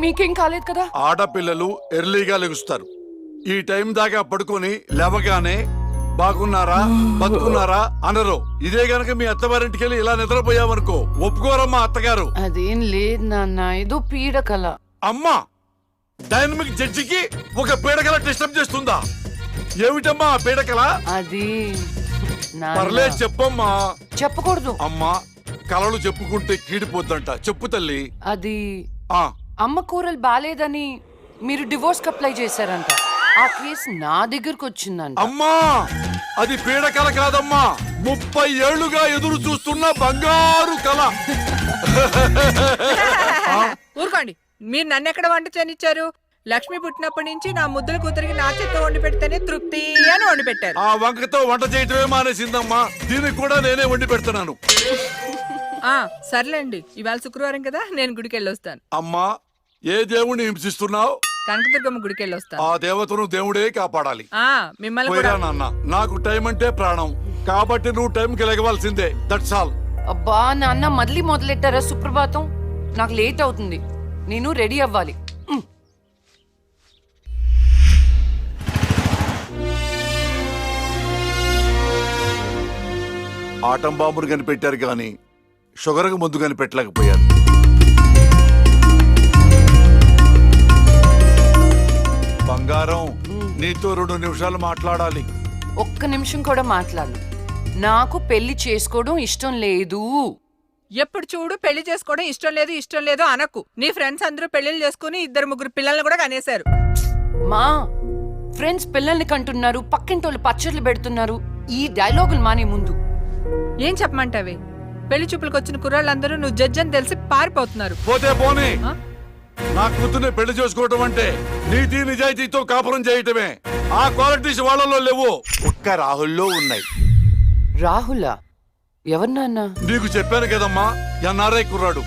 మీకేం కాలేదు కదా? ఆడపిల్లలు ఎర్లీగా లెగుస్తారు. ఈ టైం దాకా పడుకొని లేవగానే బాగున్నారా బతుకున్నారా అనరు. ఇదే గనక మీ అత్తవారింటికి వెళ్ళి ఇలా నిద్రపోయావనుకో ఒప్పుకోరమ్మా అత్తగారు. అదేం లేదు నాన్న, ఏదో పీడకల. అమ్మా, డైనమిక్ జడ్జికి ఒక పీడకల డిస్టర్బ్ చేస్తుందా? ఏమిటమ్మా ఆ పీడకల? అది పర్లేదు చెప్పమ్మా. చెప్పకూడదు అమ్మా, కలలు చెప్పుకుంటే కీడిపోద్దంట. చెప్పు తల్లి. అది అమ్మ కూరలు బాలేదని మీరు డివోర్స్ కి అప్లై చేశారంట. ఆ కేసు నా దగ్గరకు వచ్చిందంట. అమ్మా, అది పీడకల కాదమ్మా, 30 ఏళ్లుగా ఎదురు చూస్తున్న బంగారు కళ. ఊరుకోండి, మీరు నన్ను ఎక్కడ వంట చేయనిచ్చారు? లక్ష్మి పుట్టినప్పటి నుంచి నా ముద్దుల కూతురికి నా చేత్తో వండి పెడితేనే తృప్తి అని వండి పెట్టారు. ఆ వంకతో వంట చేయటమే మానేసిందమ్మా. దీనికి కూడా నేనే వండి పెడుతున్నాను. సర్లేండి, ఇవాళ శుక్రవారం కదా, నేను గుడికి వెళ్ళొస్తాను. అమ్మా, ఏ దేవుణ్ణి హింసిస్తున్నావు? కనకదుర్గమ్మ గుడికి వెళ్ళొస్తాను. ఆ దేవతను దేవుడే కాపాడాలి. మిమ్మల్ని పోయిరా నాన్న, నాకు టైం అంటే ప్రాణం, కాబట్టి నువ్వు టైంకి లెగవలసిందే. That's all. అబ్బా నాన్న, మళ్ళీ మొదలెట్టారా సుప్రభాతం? నాకు లేట్ అవుతుంది, నేను రెడీ అవ్వాలి. ఆటం బాంబును కనిపెట్టారు కానీ షుగర్కు ముందు కనిపెట్టలేకపోయారు. బంగారం, నీతో 2 నిమిషాలు మాట్లాడాలి. ఒక్క నిమిషం కూడా మాట్లాడు. నాకు పెళ్లి చేసుకోవడం ఇష్టం లేదు. ఎప్పుడు చూడు పెళ్లి చేసుకోవడం ఇష్టం లేదు అనకు. నీ ఫ్రెండ్స్ అందరూ పెళ్లిళ్ళు చేసుకుని 2-3 పిల్లల్ని కూడా కనేశారు. మా ఫ్రెండ్స్ పిల్లల్ని కంటున్నారు, పక్కింటోళ్ళు పచ్చళ్ళు పెడుతున్నారు. ఈ డైలాగులు మానే ముందు ఏం చెప్పమంటావే? పెళ్లి చూపులకు వచ్చిన కుర్రాళ్ళందరూ నువ్వు జడ్జి అని తెలిసి పారిపోతున్నారు. పోతే పోనీ, ఆ? నా కూతుర్ని పెళ్లి చేసుకోవటం అంటే నీతి నిజాయితీతో కాపురం చేయటమే. ఆ క్వాలిటీస్ వాళ్ళలో లేవు, ఒక్క రాహుల్లో ఉన్నాయి. రాహులా? ఎవరు నాన్న? నీకు చెప్పాను కదమ్మా, ఎన్ఆర్ఐ కుర్రాడు.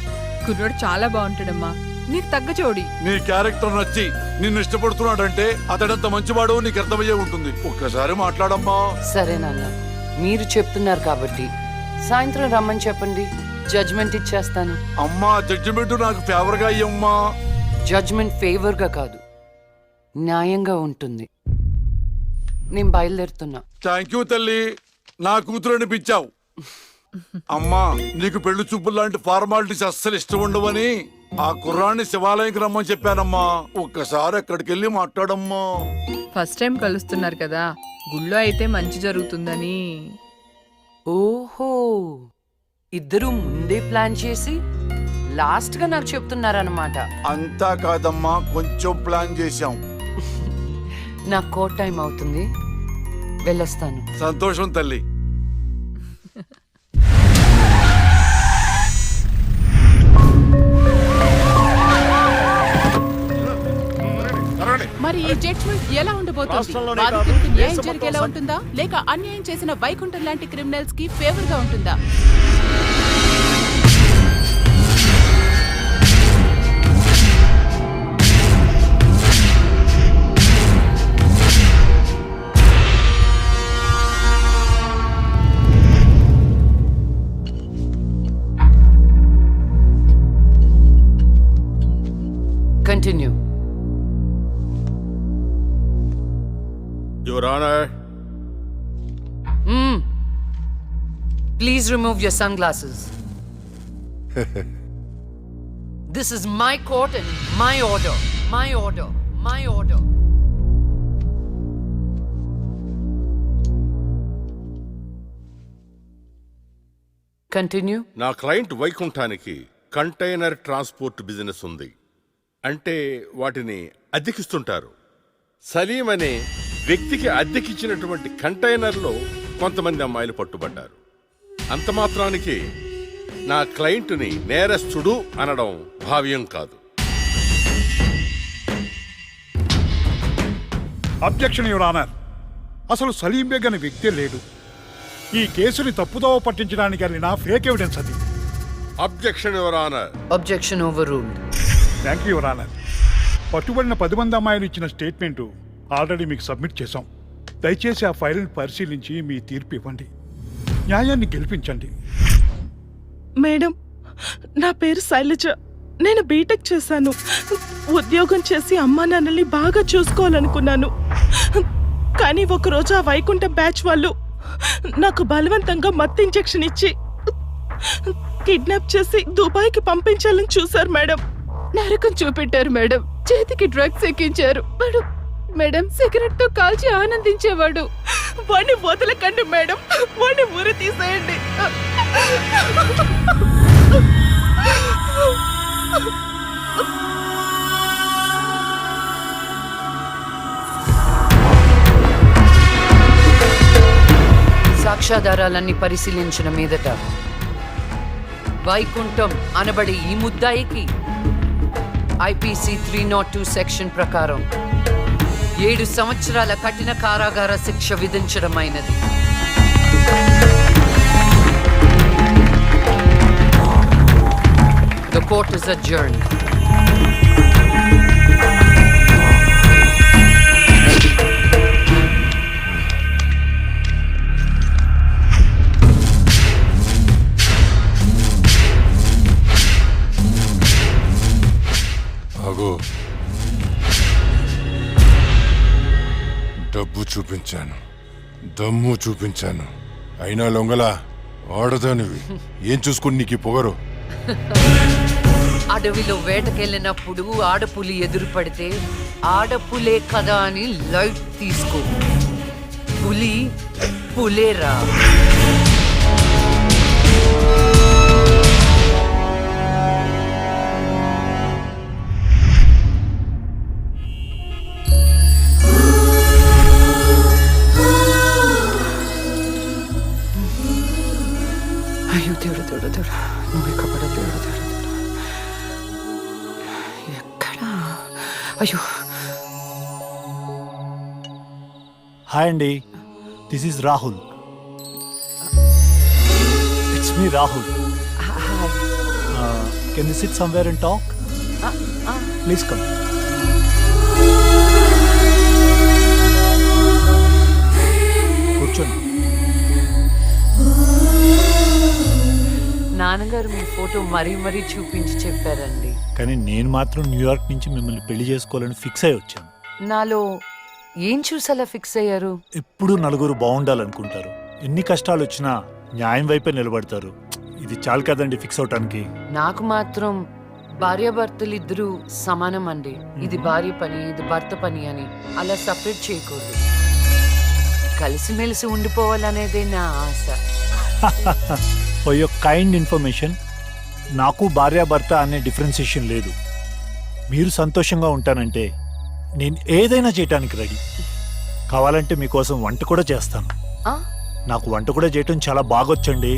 కుర్రాడు చాలా బాగుంటాడమ్మా, నీకు తగ్గ జోడి. నీ క్యారెక్టర్ నచ్చి నిన్ను ఇష్టపడుతున్నాడంటే అతడంత మంచివాడు నీకు అర్థమయ్యే ఉంటుంది. ఒక్కసారి మాట్లాడమ్మా. సరే నాన్న, మీరు చెప్తున్నారు కాబట్టి సాయంత్రం రమ్మని చెప్పండి, జడ్జ్మెంట్ ఇచ్చేస్తాను. అమ్మా, జడ్జిమెంట్ నాకు ఫేవర్ గా అయ్యమ్మా. జడ్జ్మెంట్ ఫేవర్ గా కాదు, న్యాయంగా ఉంటుంది. నేను బయలుదేరుతున్నా. థ్యాంక్ యూ తల్లి, నా కూతురు అనిపించావు. అమ్మా, నీకు పెళ్లి చూపులు లాంటి ఫార్మాలిటీస్ అస్సలు ఇష్టం ఉండవని ఆ కుర్రాన్ని శివాలయంకి రమ్మని చెప్పానమ్మా. ఒక్కసారి అక్కడికి వెళ్ళి మాట్లాడమ్మా. ఫస్ట్ టైం కలుస్తున్నారు కదా, గుళ్ళో అయితే మంచి జరుగుతుందని. ఓహో, ఇద్దరు ముందే ప్లాన్ చేసి లాస్ట్ గా నాకు చెప్తున్నారన్నమాట. అంతా కాదమ్మా, కొంచెం ప్లాన్ చేశాం. నాకు కోట్ టైం అవుతుంది, వెళ్ళొస్తాను. సంతోషం తల్లి. మరి ఈ జడ్జ్మెంట్ ఎలా ఉండబోతోంది? బాధితులకు న్యాయం జరిగేలా ఉంటుందా, లేక అన్యాయం చేసిన వైకుంఠం లాంటి క్రిమినల్స్ కి ఫేవర్ గా ఉంటుందా? Continue. Your Honor. Please remove your sunglasses. This is my court and my order. My order. My order. Continue. నా క్లయింట్ వైకుంఠానికి కంటైనర్ ట్రాన్స్పోర్ట్ బిజినెస్ ఉంది. అంటే వాటిని అద్దెకిస్తుంటారు. సలీం అనే వ్యక్తికి అద్దెకిచ్చినటువంటి కంటైనర్లో కొంతమంది అమ్మాయిలు పట్టుబడ్డారు. అంత మాత్రానికి నా క్లయింట్ని నేరస్తుడు అనడం భావ్యం కాదు. Objection your honour. అసలు సలీం బేగ్ అనే వ్యక్తే లేడు. ఈ కేసుని తప్పుదోవ పట్టించడానికి వెళ్ళిన ఫేక్ ఎవిడెన్స్ అది. Objection your honour. Objection overruled. Thank you your honour. పట్టుబడిన 10 మంది అమ్మాయిలు ఇచ్చిన స్టేట్మెంటు ఆల్రెడీ మీకు సబ్మిట్ చేశాం. దయచేసి ఆ ఫైల్ని పరిశీలించి మీ తీర్పు ఇవ్వండి. న్యాయాన్ని గెలిపించండి. మేడం, నా పేరు శైలజ. నేను బీటెక్ చేశాను. ఉద్యోగం చేసి అమ్మా నాన్నల్ని బాగా చూసుకోవాలనుకున్నాను. కానీ ఒకరోజు ఆ వైకుంఠ బ్యాచ్ వాళ్ళు నాకు బలవంతంగా మత్తు ఇంజెక్షన్ ఇచ్చి కిడ్నాప్ చేసి దుబాయ్కి పంపించాలని చూశారు మేడం. నరకం చూపెట్టారు మేడం. చేతికి డ్రగ్స్ ఎక్కించారు మేడం. సిగరెట్ తో కాల్చి ఆనందించేవాడు. వాడిని వదలకండి మేడం, వాడిని ఉరి తీసేయండి. సాక్ష్యాధారాలన్నీ పరిశీలించిన మీదట వైకుంఠం అనబడే ఈ ముద్దాయికి ఐపీసీ 302 సెక్షన్ ప్రకారం 7 సంవత్సరాల కఠిన కారాగార శిక్ష విధించడమైనది. The court is adjourned. డబ్బు చూపించాను, దమ్ము చూపించాను, అయినా లొంగలా. ఆడదానివి ఏం చూసుకుని నీకు ఈ పొగరు? అడవిలో వేటకెళ్ళినప్పుడు ఆడపులి ఎదురు పడితే ఆడపులే కదా అని లైట్ తీసుకో. పులి పులేరా. అయ్యో దేవుడు దేవుడు దేవుడు, నువ్వు కపడ దేవుడు దేవుడు దేవుడు. ఎక్కడా? అయ్యో. హాయ్ అండి, this is Rahul. It's me Rahul. Can you SIT somewhere and talk? Please come. కూర్చోండి. నాన్నగారు మీ ఫోటో మరీ మరీ చూపించి చెప్పారండి. కానీ నేను మాత్రం న్యూయార్క్ నుంచి మిమ్మల్ని పెళ్లి చేసుకోవాలని ఫిక్స్ అయి వచ్చాను. నాలో ఏం చూసి అలా ఫిక్స్ అయ్యారు? ఎప్పుడూ నలుగురు బాగుండాలనుకుంటారు. ఎన్ని కష్టాలు వచ్చినా న్యాయం వైపే నిలబడతారు. ఇది చాలు కదండి ఫిక్స్ అవటానికి. నాకు మాత్రం భార్యాభర్తలు ఇద్దరు సమానం అండి. ఇది భార్య పని, ఇది భర్త పని అని అలా సపరేట్ చేయకూడదు. కలిసిమెలిసి ఉండిపోవాలనేదే నా ఆశ. ఫర్ యువర్ కైండ్ ఇన్ఫర్మేషన్, నాకు భార్యాభర్త అనే డిఫరెన్సియేషన్ లేదు. మీరు సంతోషంగా ఉంటానంటే నేను ఏదైనా చేయటానికి రెడీ. కావాలంటే మీకోసం వంట కూడా చేస్తాను. ఆ? నాకు వంట కూడా చేయటం చాలా బాగొచ్చండి.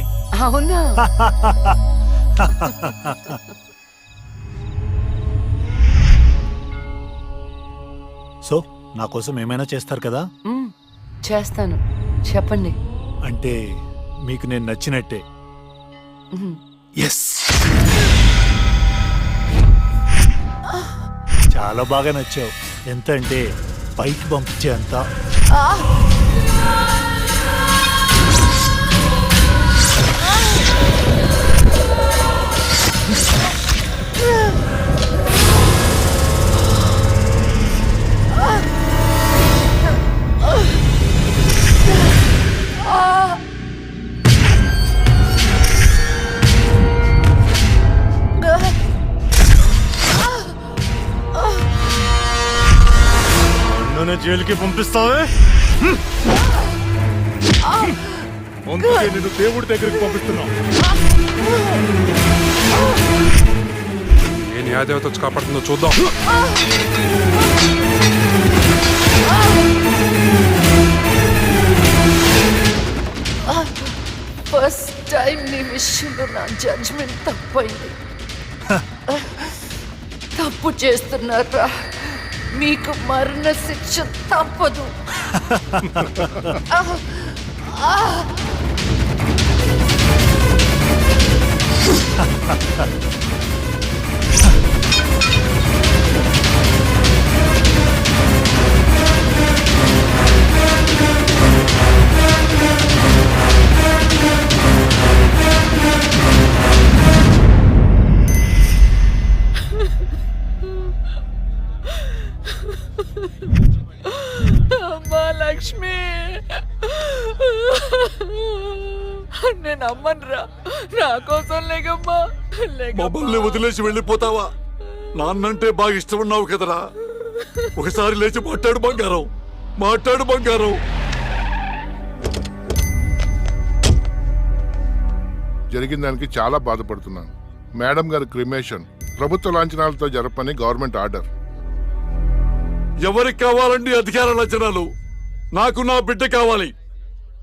అవునా? సో నా కోసం ఏమైనా చేస్తారు కదా? చేస్తాను, చెప్పండి. అంటే మీకు నేను నచ్చినట్టే. ఎస్, చాలా బాగా నచ్చావు. ఎంత అంటే పైకి పంపించే అంత. నన్ను జైలుకి పంపిస్తావే? అందుకే నేను దేవుడి దగ్గరికి పంపిస్తున్నా. ఏ న్యాయదేవత వచ్చి కాపాడుతుందో చూద్దాం. ఫస్ట్ టైం నీ విషయంలో నా జడ్జ్మెంట్ తప్పైంది. తప్పు చేస్తున్నారా? మీకు మరణ శిక్ష తప్పదు. అమ్మా లక్ష్మి, నేను అమ్మనురా. నా కోసం లేకమ్మా. మమ్మల్ని వదిలేసి వెళ్ళిపోతావా? నాన్నంటే బాగా ఇష్టం ఉన్నావు కదరా. ఒకసారి లేచి మాట్లాడు బంగారం, మాట్లాడు బంగారం. జరిగిన దానికి చాలా బాధపడుతున్నాను. మేడం గారి క్రిమేషన్ ప్రభుత్వ లాంఛనాలతో జరపని గవర్నమెంట్ ఆర్డర్. ఎవరికి కావాలండి అధికార లక్షణాలు? నాకు నా బిడ్డ కావాలి.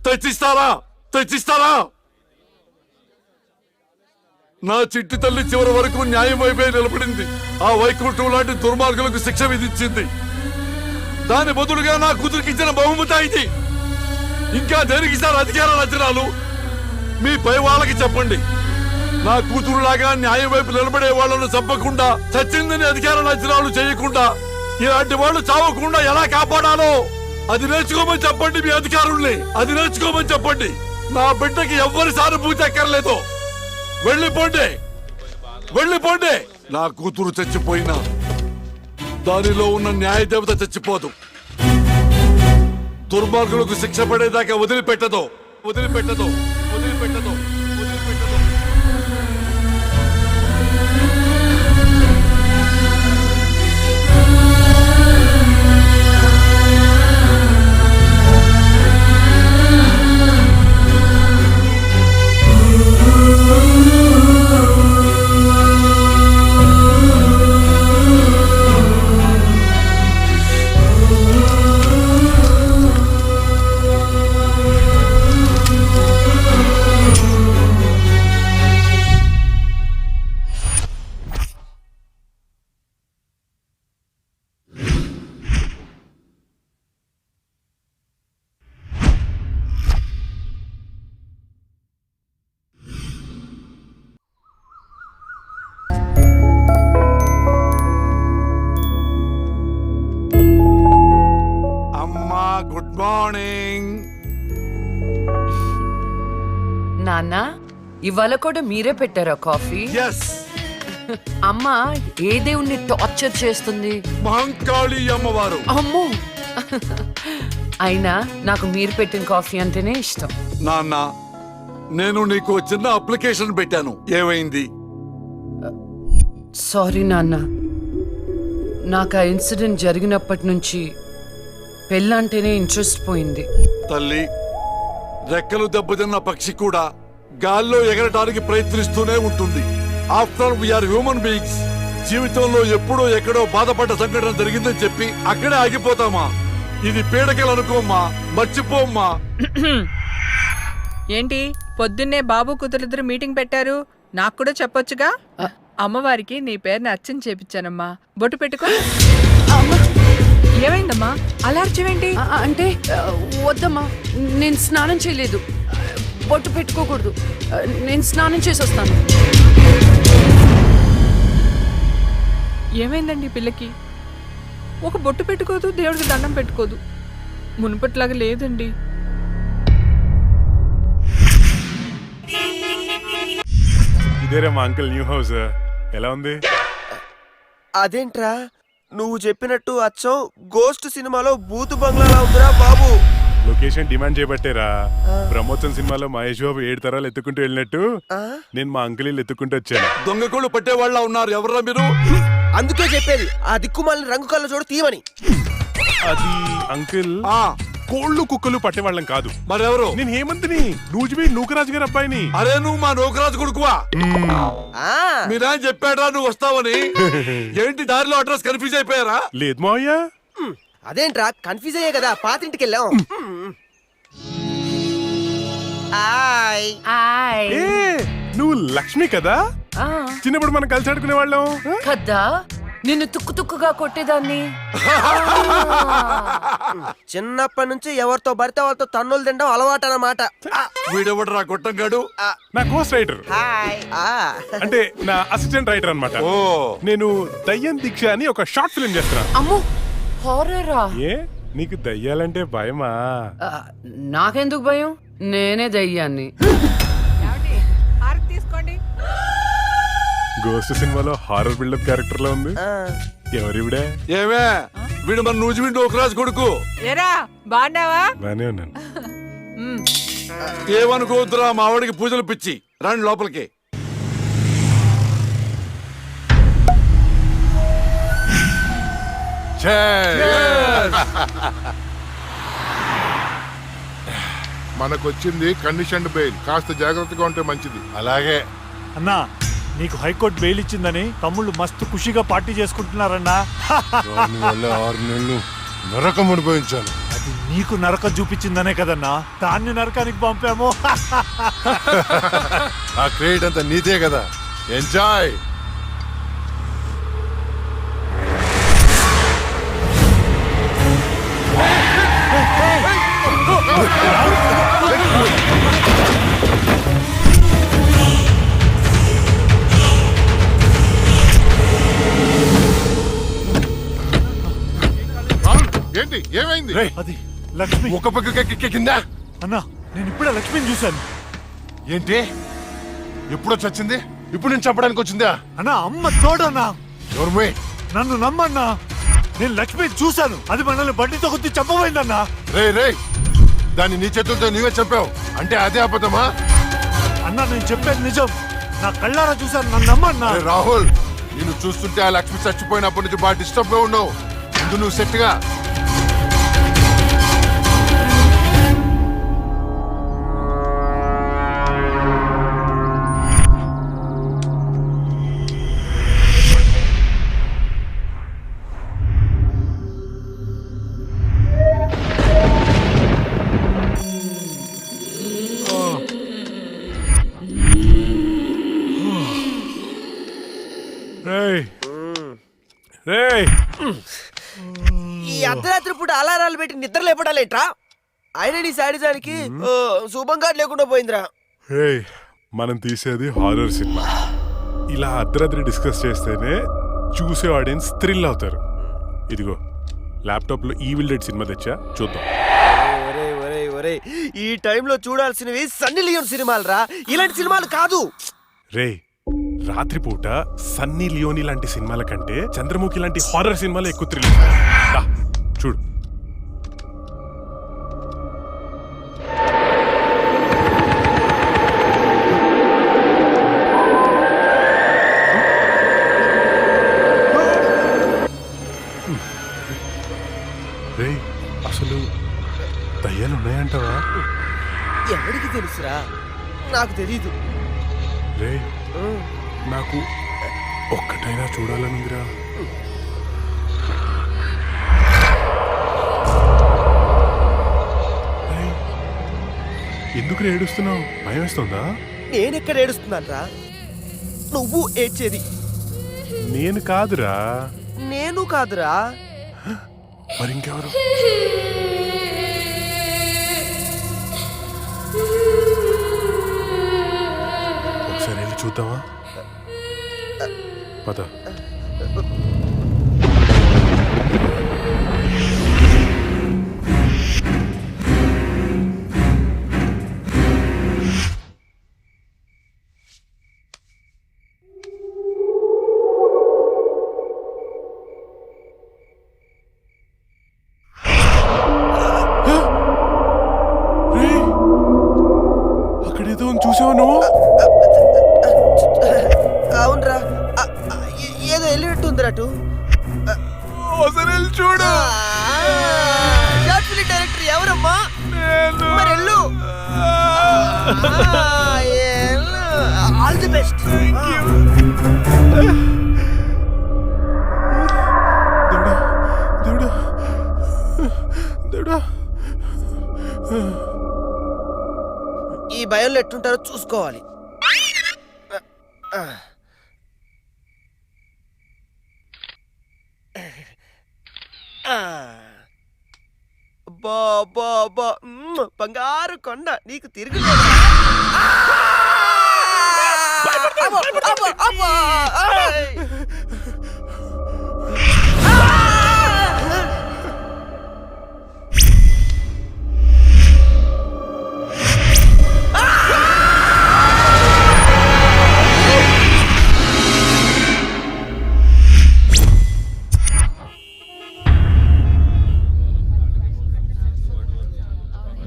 తెచ్చిస్తారా? తెచ్చిస్తారా? నా చిట్టి తల్లి చివరి వరకు న్యాయం వైపే నిలబడింది. ఆ వైకుంఠం లాంటి దుర్మార్గులకు శిక్ష విధించింది. దాని బదులుగా నా కూతురికి ఇచ్చిన బహుమతి ఇది. ఇంకా దేనికి సార్ అధికార లక్షణాలు? మీ పై వాళ్ళకి చెప్పండి. నా కూతురులాగా న్యాయం వైపు నిలబడే వాళ్ళను చంపకుండా, చచ్చిందని అధికార లక్షణాలు చేయకుండా, ఇలాంటి వాళ్ళు చావకుండా ఎలా కాపాడాలో అది నేర్చుకోమని చెప్పండి. మీ అధికారుల్ని అది నేర్చుకోమని చెప్పండి. నా బిడ్డకి ఎవ్వరి సానుభూతి అక్కర్లేదు. వెళ్ళిపోండి, వెళ్ళిపోండి. నా కూతురు చచ్చిపోయినా దానిలో ఉన్న న్యాయ దేవత చచ్చిపోదు. దుర్మార్గులకు శిక్ష పడేదాకా వదిలిపెట్టదు, వదిలిపెట్టదు, వదిలిపెట్టదు. మార్నింగ్. నాన్న ఇవాళ కూడా మీరే పెట్టారా కాఫీ? ఎస్. అమ్మ ఏ దేవుణ్ణి టార్చర్ చేస్తుంది? మహంకాళి అమ్మవారు. అమ్మో. అయినా నాకు మీరు పెట్టిన కాఫీ అంటేనే ఇష్టం. నాన్న, నేను నీకు చిన్న అప్లికేషన్ పెట్టాను, ఏమైంది? సారీ నాన్న, నాకు ఆ ఇన్సిడెంట్ జరిగినప్పటి నుంచి పెళ్ళంటేనే ఇంట్రెస్ట్ పోయింది. తల్లి, రెక్కలు దెబ్బతిన్న పక్షి కూడా గాల్లో ఎగరడానికి ప్రయత్నిస్తూనే ఉంటుంది. After we are human beings. జీవితంలో ఎప్పుడో ఎక్కడో బాధపడ్డ సంఘటన జరిగిందని చెప్పి అక్కడే ఆగిపోతామా? ఇది పీడకలు అనుకోమ్మా, మర్చిపోమ్మా. ఏంటి పొద్దున్నే బాబు కూతురిద్దరు మీటింగ్ పెట్టారు? నాకు కూడా చెప్పొచ్చుగా. అమ్మవారికి నీ పేరుని అర్చన చేపించానమ్మా. బొట్టు పెట్టుకో. ఏమైందమ్మా అలా అర్చవేంటి? అంటే వద్దమ్మా, నేను స్నానం చేయలేదు. బొట్టు పెట్టుకోకూడదు. నేను స్నానం చేసి వస్తాను. ఏమైందండి పిల్లకి? ఒక బొట్టు పెట్టుకోదు, దేవుడికి దండం పెట్టుకోదు. మునుపట్లాగా లేదండి. ఇదేరా మా అంకుల్ న్యూ హౌస్. ఎలా ఉంది? అదేంట్రా నువ్వు చెప్పినట్టు అచ్చం గోస్ట్ సినిమాలో బూతు బంగ్లాలా ఉందిరా బాబు. లొకేషన్ డిమాండ్ చేయబట్టేరా. బ్రహ్మోత్సవం సినిమాలో మహేష్ బాబు 7 తరాలు ఎత్తుకుంటూ వెళ్ళినట్టు నేను మా అంకుల్ ఇల్లు ఎత్తుకుంటూ వచ్చాను. దొంగకోళ్ళు పట్టేవాళ్ళ ఉన్నారు. ఎవర్రా మీరు? అందుకే చెప్పేది ఆ దిక్కుమాలిన రంగు కళ్ళ చూడు తీయమని. అది అంకుల్, కోళ్ళు కుక్కలు పట్టేవాళ్ళం కాదు. మరెవరు? నేను హేమంత్ని, నూజివీ నూకరాజు గారి అబ్బాయిని. అరే నువ్వు మా నూకరాజు కొడుకువా? మీరా చెప్పాడా నువ్వు వస్తావని? ఏంటి దారిలో అడ్రస్ కన్ఫ్యూజ్ అయిపోయారా? లేదు మావయ్య. అదేంట్రా కన్ఫ్యూజ్ అయ్యే కదా పాతింటికి వెళ్ళాం. ఏ, నువ్వు లక్ష్మి కదా? చిన్నప్పుడు మనం కలిసి ఆడుకునే వాళ్ళం కదా. నిన్ను తుక్కు తుక్కుగా కొట్టేదాన్ని. చిన్నప్పటి నుంచి ఎవరితో పడితే వాళ్ళతో తన్నులు తినడం అలవాటు అన్నమాట. వీడెవడు రా గొట్టంగాడు? నా కోస్ట్ రైటర్, అంటే నా అసిస్టెంట్ రైటర్ అన్నమాట. నేను దయ్యం దీక్ష అని ఒక షార్ట్ ఫిల్మ్ చేస్తున్నా. అమ్మో, హారరా? ఏ, నీకు దయ్యాలంటే భయమా? నాకెందుకు భయం? నేనే దయ్యాన్ని. తీసుకోండి. గోస్ట్ సినిమాలో హారర్ బిల్డప్ క్యారెక్టర్ లో ఉంది. ఎవరివిడే? ఏమే, వీడు మన నూజివీ నూకరాజు కొడుకు. ఏరా బాగున్నావా? బానే ఉన్నాను. ఏమనుకోవద్దురా, మా ఆవిడికి పూజలు పిచ్చి. రండి లోపలికి. మనకొచ్చింది కండిషన్డ్ బెయిల్, కాస్త జాగ్రత్తగా ఉంటే మంచిది. అలాగే అన్నా, నీకు హైకోర్టు బెయిల్ ఇచ్చిందని తమ్ముళ్ళు మస్తు ఖుషిగా పార్టీ చేసుకుంటున్నారన్నా. 6 నెలలు నరకం అనుభవించాను. అది నీకు నరకం చూపించిందనే కదన్నా దాన్ని నరకానికి పంపాము. ఆ క్రెడిట్ అంతా నీదే కదా. ఎంజాయ్. ఏంటి ఏమైంది? అది లక్ష్మి. ఒక పక్క కింద. అన్నా, నేను ఇప్పుడే లక్ష్మిని చూశాను. ఏంటి? ఎప్పుడో చచ్చింది, ఇప్పుడు నేను చంపడానికి వచ్చిందా? అన్నా, అమ్మ తోడన్నా. ఎవరు? నన్ను నమ్మన్నా, నేను లక్ష్మిని చూశాను. అది మనల్ని బండితో కొద్ది చంపబోయిందన్నా. రే, దాన్ని నీ చేతులతో నీవే చెప్పావు అంటే అదే అబద్ధమా? అన్నా, నేను చెప్పేది నిజం. నా కళ్ళారా చూశాను, నన్ను నమ్మన్నా. రాహుల్, నేను చూస్తుంటే ఆ లక్ష్మి చచ్చిపోయినప్పటి నుంచి బాగా డిస్టర్బ్ గా ఉన్నావు. ముందు నువ్వు సెట్ గా. ఈ అర్ధరాత్రి పూట అలారాలు పెట్టి నిద్ర లేపడాలేట్రా? ఆయన నీ శాడిజానికి శుభంగా లేకుండా పోయిందిరా. మనం తీసేది హారర్ సినిమా. ఇలా అర్ధరాత్రి డిస్కస్ చేస్తేనే చూసే ఆడియన్స్ థ్రిల్ అవుతారు. ఇదిగో ల్యాప్టాప్ లో ఈవిల్ డెడ్ సినిమా తెచ్చా, చూద్దాం. ఒరే ఈ టైంలో చూడాల్సినవి సన్నీ లియోన్ సినిమాలు రా, ఇలాంటి సినిమాలు కాదు. రే రాత్రిపూట సన్నీ లియోని లాంటి సినిమాల కంటే చంద్రముఖి లాంటి హారర్ సినిమాలు ఎక్కువ థ్రిల్ చూడు. రే అసలు దయ్యాలు ఉన్నాయంటావా? ఎవరికి తెలుసురా, నాకు తెలీదు. రే నాకు ఒక్కటైనా చూడాలనుందిరా. రేయ్, ఎందుకు ఏడుస్తున్నావు? భయం వేస్తుందా? నేనెక్కడ ఏడుస్తున్నాను రా, నువ్వు ఏడ్చేది. నేను కాదురా. నేను కాదురా. మరి ఇంకెవరు? ఒకసారి వెళ్ళి చూద్దామా? పద. అక్కడేదో చూసావా నువ్వు? అవునరా, ఏదో వెళ్ళినట్టుందిరా అటు. ఒకసారి వెళ్ళి చూడు. షార్ట్ ఫిల్మ్ డైరెక్టర్ ఎవరమ్మా? మరి వెళ్ళు. All the best. దేవుడా దేవుడా. ఈ భయంలో ఎట్టుంటారో చూసుకోవాలి. బంగారు కొండ నీకు తిరిగి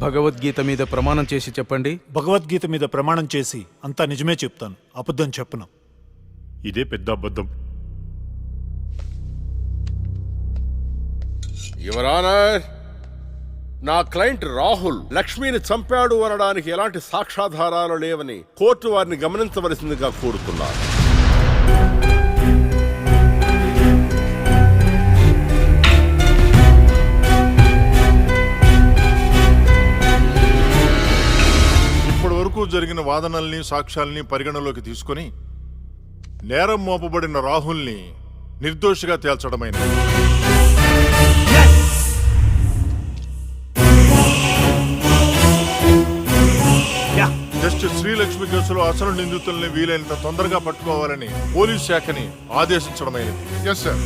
భగవద్గీత మీద ప్రమాణం చేసి చెప్పండి. భగవద్గీత మీద ప్రమాణం చేసి అంతా నిజమే చెప్తాను, అబద్ధం చెప్పను. ఇదే పెద్ద అబద్ధం. యువర్ ఆనర్, నా క్లయింట్ రాహుల్ లక్ష్మిని చంపాడు అనడానికి ఎలాంటి సాక్ష్యాధారాలు లేవని కోర్టు వారిని గమనించవలసిందిగా కోరుతున్నారు. జరిగిన వాదనల్ని సాక్ష్యాల్ని పరిగణలోకి తీసుకుని నేరం మోపబడిన రాహుల్ని నిర్దోషిగా తేల్చడమైనది. జస్టిస్ శ్రీలక్ష్మి కేసులో అసలు నిందితుల్ని వీలైనంత తొందరగా పట్టుకోవాలని పోలీస్ శాఖని ఆదేశించడమైనది. Yes sir.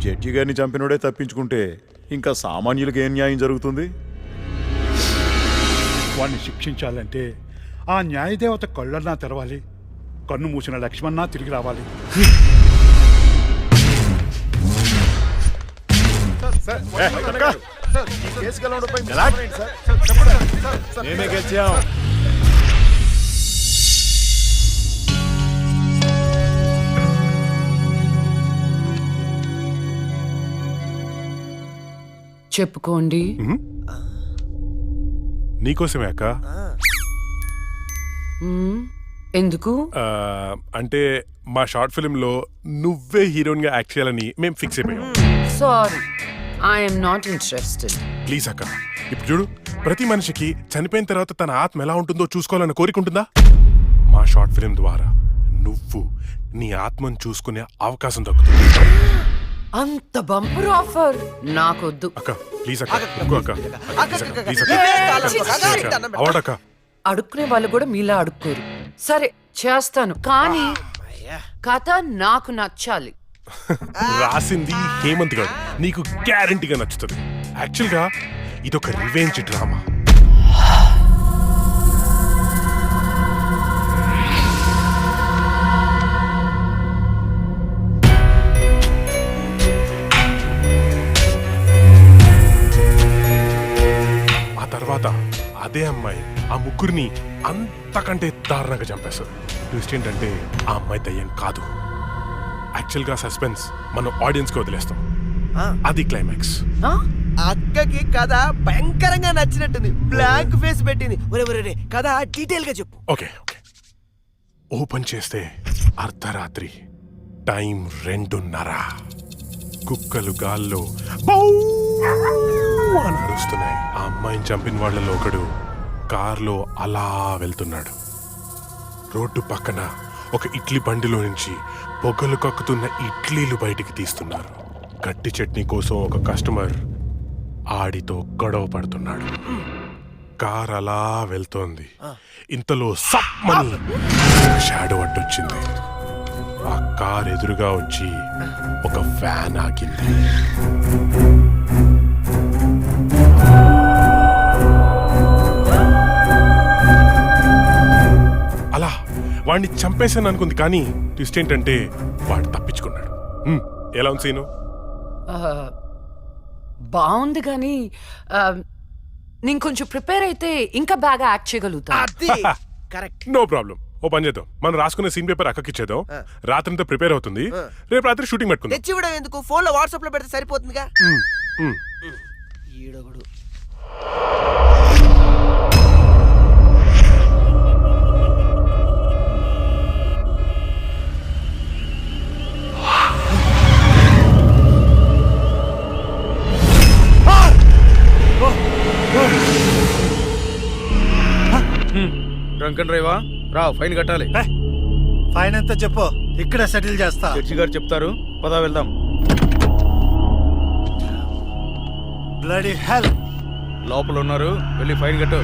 జడ్జి గారిని చంపినోడే తప్పించుకుంటే ఇంకా సామాన్యులకు ఏం న్యాయం జరుగుతుంది? వాణ్ణి శిక్షించాలంటే ఆ న్యాయదేవత కళ్ళన్నా తెరవాలి, కన్ను మూసిన లక్ష్మణ తిరిగి రావాలి. నేనే గెలిచాం. చెప్పుకోండి. నీకోసమే అక్క. ఎందుకు? అంటే మా షార్ట్ ఫిల్మ్ లో నువ్వే హీరోయిన్ గా యాక్ట్ చేయాలని మేము ఫిక్స్ అయిపోయాం. Sorry, I'm not interested. Please అక్క, ఇప్పుడు చూడు, ప్రతి మనిషికి చనిపోయిన తర్వాత తన ఆత్మ ఎలా ఉంటుందో చూసుకోవాలని కోరిక ఉంటుందా? మా షార్ట్ ఫిల్మ్ ద్వారా నువ్వు నీ ఆత్మను చూసుకునే అవకాశం దక్కుతుంది. అంత బంపర్ ఆఫర్ నాకొద్దు. అక్క ప్లీజ్ అక్క, అక్క ప్లీజ్ అక్క. అడుక్కునే వాళ్ళు కూడా మీలా అడుక్కోరు. సరే చేస్తాను, కానీ కథ నాకు నచ్చాలి. రాసింది హేమంత్ గారు, నీకు గ్యారంటీగా నచ్చుతుంది. యాక్చువల్గా ఇదొక రివెంజ్ డ్రామా. ఆ తర్వాత అదే అమ్మాయి ఆ ముగ్గురిని అంతకంటే దారుణంగా చంపేస్తుంది. ట్విస్ట్ ఏంటంటే ఆ అమ్మాయి దయ్యం కాదు. యాక్చువల్గా సస్పెన్స్ మనం ఆడియన్స్ కి వదిలేస్తాం. అది క్లైమాక్స్. అక్కకి కథ భయంకరంగా నచ్చినట్టుంది. బ్లాంక్ ఫేస్ పెట్టింది. ఒరే కథ డీటెయిల్ గా చెప్పు. ఓకే ఓపెన్ చేస్తే అర్ధరాత్రి, టైం 2:30. కుక్కలు గాల్లో బౌ అని అరుస్తున్నాయి. ఆ అమ్మాయిని చంపిన వాళ్ళలో ఒకడు కార్లో అలా వెళ్తున్నాడు. రోడ్డు పక్కన ఒక ఇడ్లీ బండిలో నుంచి పొగలు కక్కుతున్న ఇడ్లీలు బయటికి తీస్తున్నారు. గట్టి చట్నీ కోసం ఒక కస్టమర్ ఆడితో గొడవ పడుతున్నాడు. కార్ అలా వెళ్తోంది. ఇంతలో సమ్మని షాడో అడ్డొచ్చింది. ఆ కార్ ఎదురుగా వచ్చి ఒక వ్యాన్ ఆగింది. అలా వాడిని చంపేశాను అనుకుంది, కానీ ట్విస్ట్ ఏంటంటే వాడు తప్పించుకున్నాడు. ఎలా ఉంది సీను? బాగుంది, కానీ నేను కొంచెం ప్రిపేర్ అయితే ఇంకా బాగా యాక్ట్ చేయగలుగుతా. No problem. ఓ పని చేద్దాం, మనం రాసుకునే సీన్ పేపర్ అక్కకి ఇచ్చేద్దాం. రాత్రంతా ప్రిపేర్ అవుతుంది. రేపు రాత్రి షూటింగ్ పెట్టుకుందాం. తెచ్చివ్వడం ఎందుకు, ఫోన్ లో వాట్సాప్ లో పెడితే సరిపోతుందిగా. ఈడొకడు. డ్రంకన్ డ్రైవా రా, ఫైన్ కట్టాలి. ఫైన్ ఎంత చెప్పు, ఇక్కడ సెటిల్ చేస్తా. జడ్జి గారు చెప్తారు, పదా వెళ్దాం. Bloody hell. లోపల ఉన్నారు, వెళ్ళి ఫైన్ కట్టు.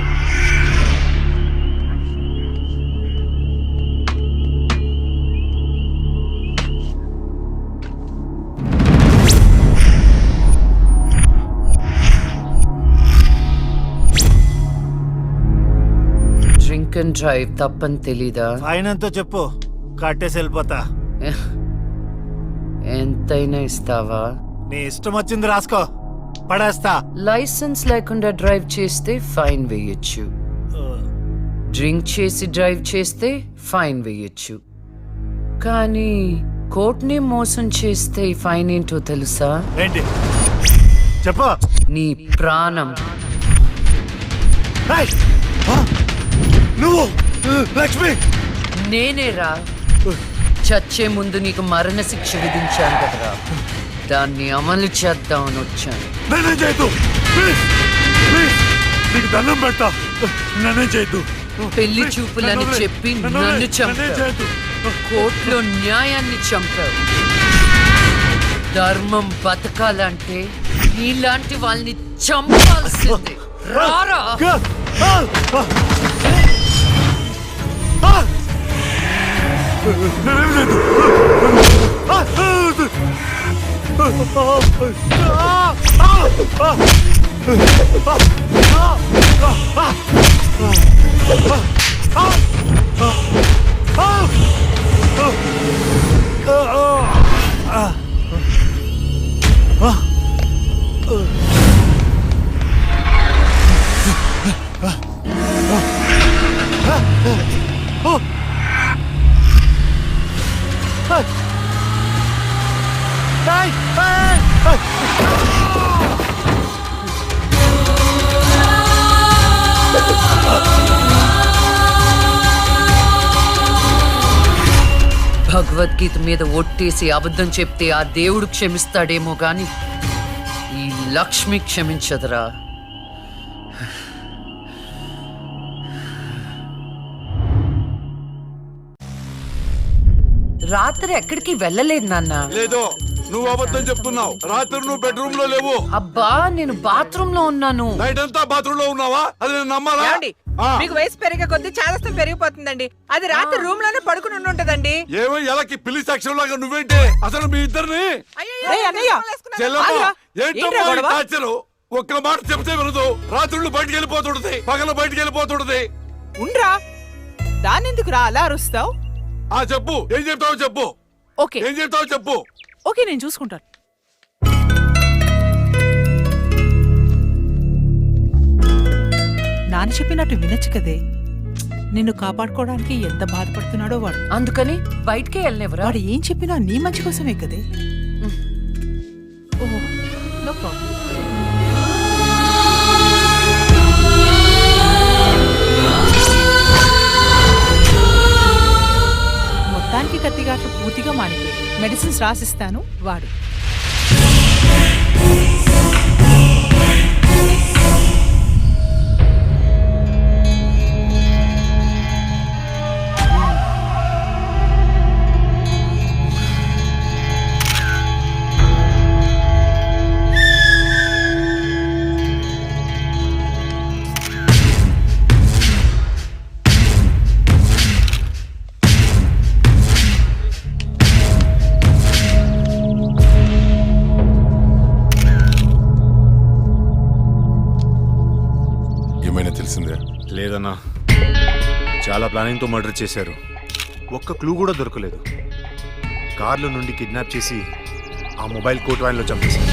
డ్రింక్ అండ్ డ్రైవ్ తప్పని తెలీదా? ఫైన్ ఎంతో చెప్పు, కట్టేసి వెళ్ళిపోతా. ఎంతైనా ఇస్తావా? నీ ఇష్టం వచ్చింది రాసుకో, పడేస్తా. లైసెన్స్ లేకుండా డ్రైవ్ చేస్తే ఫైన్ వేయొచ్చు. డ్రింక్ చేసి డ్రైవ్ చేస్తే ఫైన్ వేయొచ్చు. కానీ కోర్టుని మోసం చేస్తే ఈ ఫైన్ ఏంటో తెలుసా? ఏంటి చెప్పు. నీ ప్రాణం. నువ్వు లక్ష్మి? నేనేరా, చచ్చే ముందు నీకు మరణ శిక్ష విధించాను కదరా, దాన్ని అమలు చేద్దామని వచ్చాను. నన్నే చేయొద్దు, నీకు దండం పెడతా. నన్నే చేయొద్దు. పెళ్లి చూపులని చెప్పి నన్ను చంపావు. కోర్టులో న్యాయాన్ని చంపావు. ధర్మం బతకాలంటే నీలాంటి వాళ్ళని చంపాల్సిందే. రారా. భగవద్గీత మీద ఒట్టేసి అబద్ధం చెప్తే ఆ దేవుడు క్షమిస్తాడేమో గాని ఈ లక్ష్మి క్షమించదురా. రాత్రి ఎక్కడికి వెళ్ళలేదు నాన్న. లేదు, నువ్వు అబద్ధం చెప్తున్నావు. రాత్రి నువ్వు బెడ్రూమ్ లో లేవు. అబ్బా, నేను బాత్రూమ్ లో ఉన్నాను. నైట్ అంతా బాత్రూమ్ లో ఉన్నావా? అది నేను నమ్మాలా? ఆ. మీకు వయసు పెరిగే కొద్దీ చాదస్తం పెరిగిపోతుందండి. అది రాత్రి రూమ్ లోనే పడుకుని ఉంటుందండి. ఏమో ఎలాకి పిల్లి సాక్ష్యం లాగా నువ్వేంటి అసలు మీ ఇద్దరిని చెల్లమ్మ ఏంటమ్మా ఈ టార్చరు? ఒక్క మాట చెప్తే వినదు. రాత్రుళ్ళు బయటికి వెళ్ళిపోతుంటది, పగలు బయటికి వెళ్ళిపోతుంటది. ఉండ్రా, దానెందుకు రా అలా అరుస్తావు? ఆ చెప్పు, ఏం చెప్తావు చెప్పు. ఓకే ఏం చెప్తావు చెప్పు. ఓకే, నేను చూసుకుంటాను. నాన్న చెప్పినట్టు వినొచ్చు కదే. నిన్ను కాపాడుకోవడానికి ఎంత బాధపడుతున్నాడో వాడు. అందుకని బయటికే వెళ్ళనివ్వరా? వాడు ఏం చెప్పినా నీ మంచి కోసమే కదే. ఓహో, నో ప్రాబ్లం. మొత్తానికి కత్తిగాట్లు పూర్తిగా మానిపోయి మెడిసిన్స్ రాసిస్తాను, వాడు. లేదన్నా, చాలా ప్లానింగ్తో మర్డర్ చేశారు. ఒక్క క్లూ కూడా దొరకలేదు. కార్లో నుండి కిడ్నాప్ చేసి ఆ మొబైల్ కోట్ వ్యాన్లో చంపేశారు.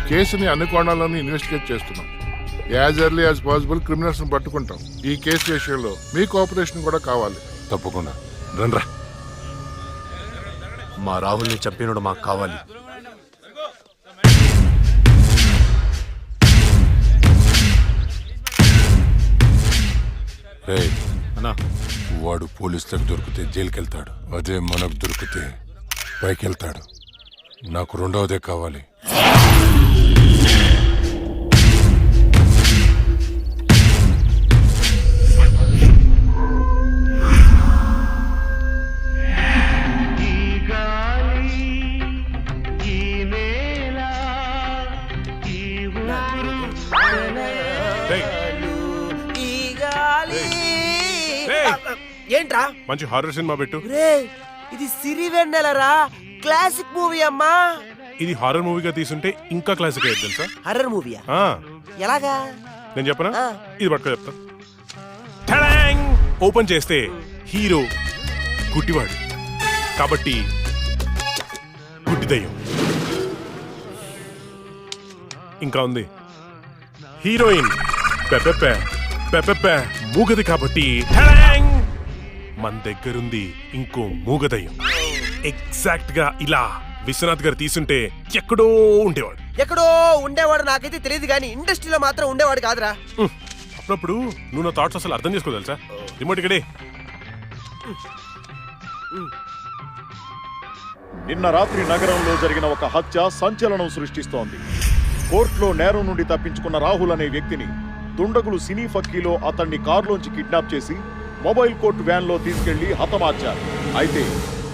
కేసుని అన్ని కోణాలను ఇన్వెస్టిగేట్ చేస్తున్నాం. As early as possible criminals ని పట్టుకుంటాం. ఈ కేసు విషయంలో మీ కోఆపరేషన్ కూడా కావాలి. తప్పకుండా రండ్రా. మా రాహుల్ని చంపినోడు మాకు కావాలి. అన్నా, వాడు పోలీసులకు దొరికితే జైలుకి వెళ్తాడు. అదే మనకు దొరికితే పైకి వెళ్తాడు. నాకు రెండవదే కావాలి. ఏంట్రా? మంచి హారర్ సినిమా పెట్టు. ఇది సిరివెన్నెలరా, క్లాసిక్ మూవీ అమ్మా. ఇది హారర్ మూవీగా తీసుంటే ఇంకా క్లాసిక్ అయ్యేది తెలుసా? హర్రర్ మూవీయా? ఆ, ఎలాగా? నేను చెప్పనా? ఇది పట్టుకో చెప్తా. ఓపెన్ చేస్తే హీరో గుడ్డివాడు కాబట్టి గుడ్డి దయ్యం. ఇంకా ఉంది హీరోయిన్ మూగది కాబట్టి మన దగ్గరుంది ఇంకో మూగదయ్యం. ఎగ్జాక్ట్ గా ఇలా విశ్వనాథ్ గారు తీసుంటే ఎక్కడో ఉండేవాడు. ఎక్కడో ఉండేవాడు నాకైతే తెలియదు కానీ ఇండస్ట్రీలో మాత్రం ఉండేవాడు కాదురా. అప్పుడప్పుడు నువ్వు నా థాట్స్ అసలు అర్థం చేసుకోగలసా? రిమోట్ ఇక్కడే. నిన్న రాత్రి నగరంలో జరిగిన ఒక హత్య సంచలనం సృష్టిస్తోంది. కోర్టులో నేరం నుండి తప్పించుకున్న రాహుల్ అనే వ్యక్తిని దుండగులు సినీ ఫక్కీలో అతన్ని కారులోంచి కిడ్నాప్ చేసి మొబైల్ కోర్టు వ్యాన్ లో తీసుకెళ్లి హతమార్చారు. అయితే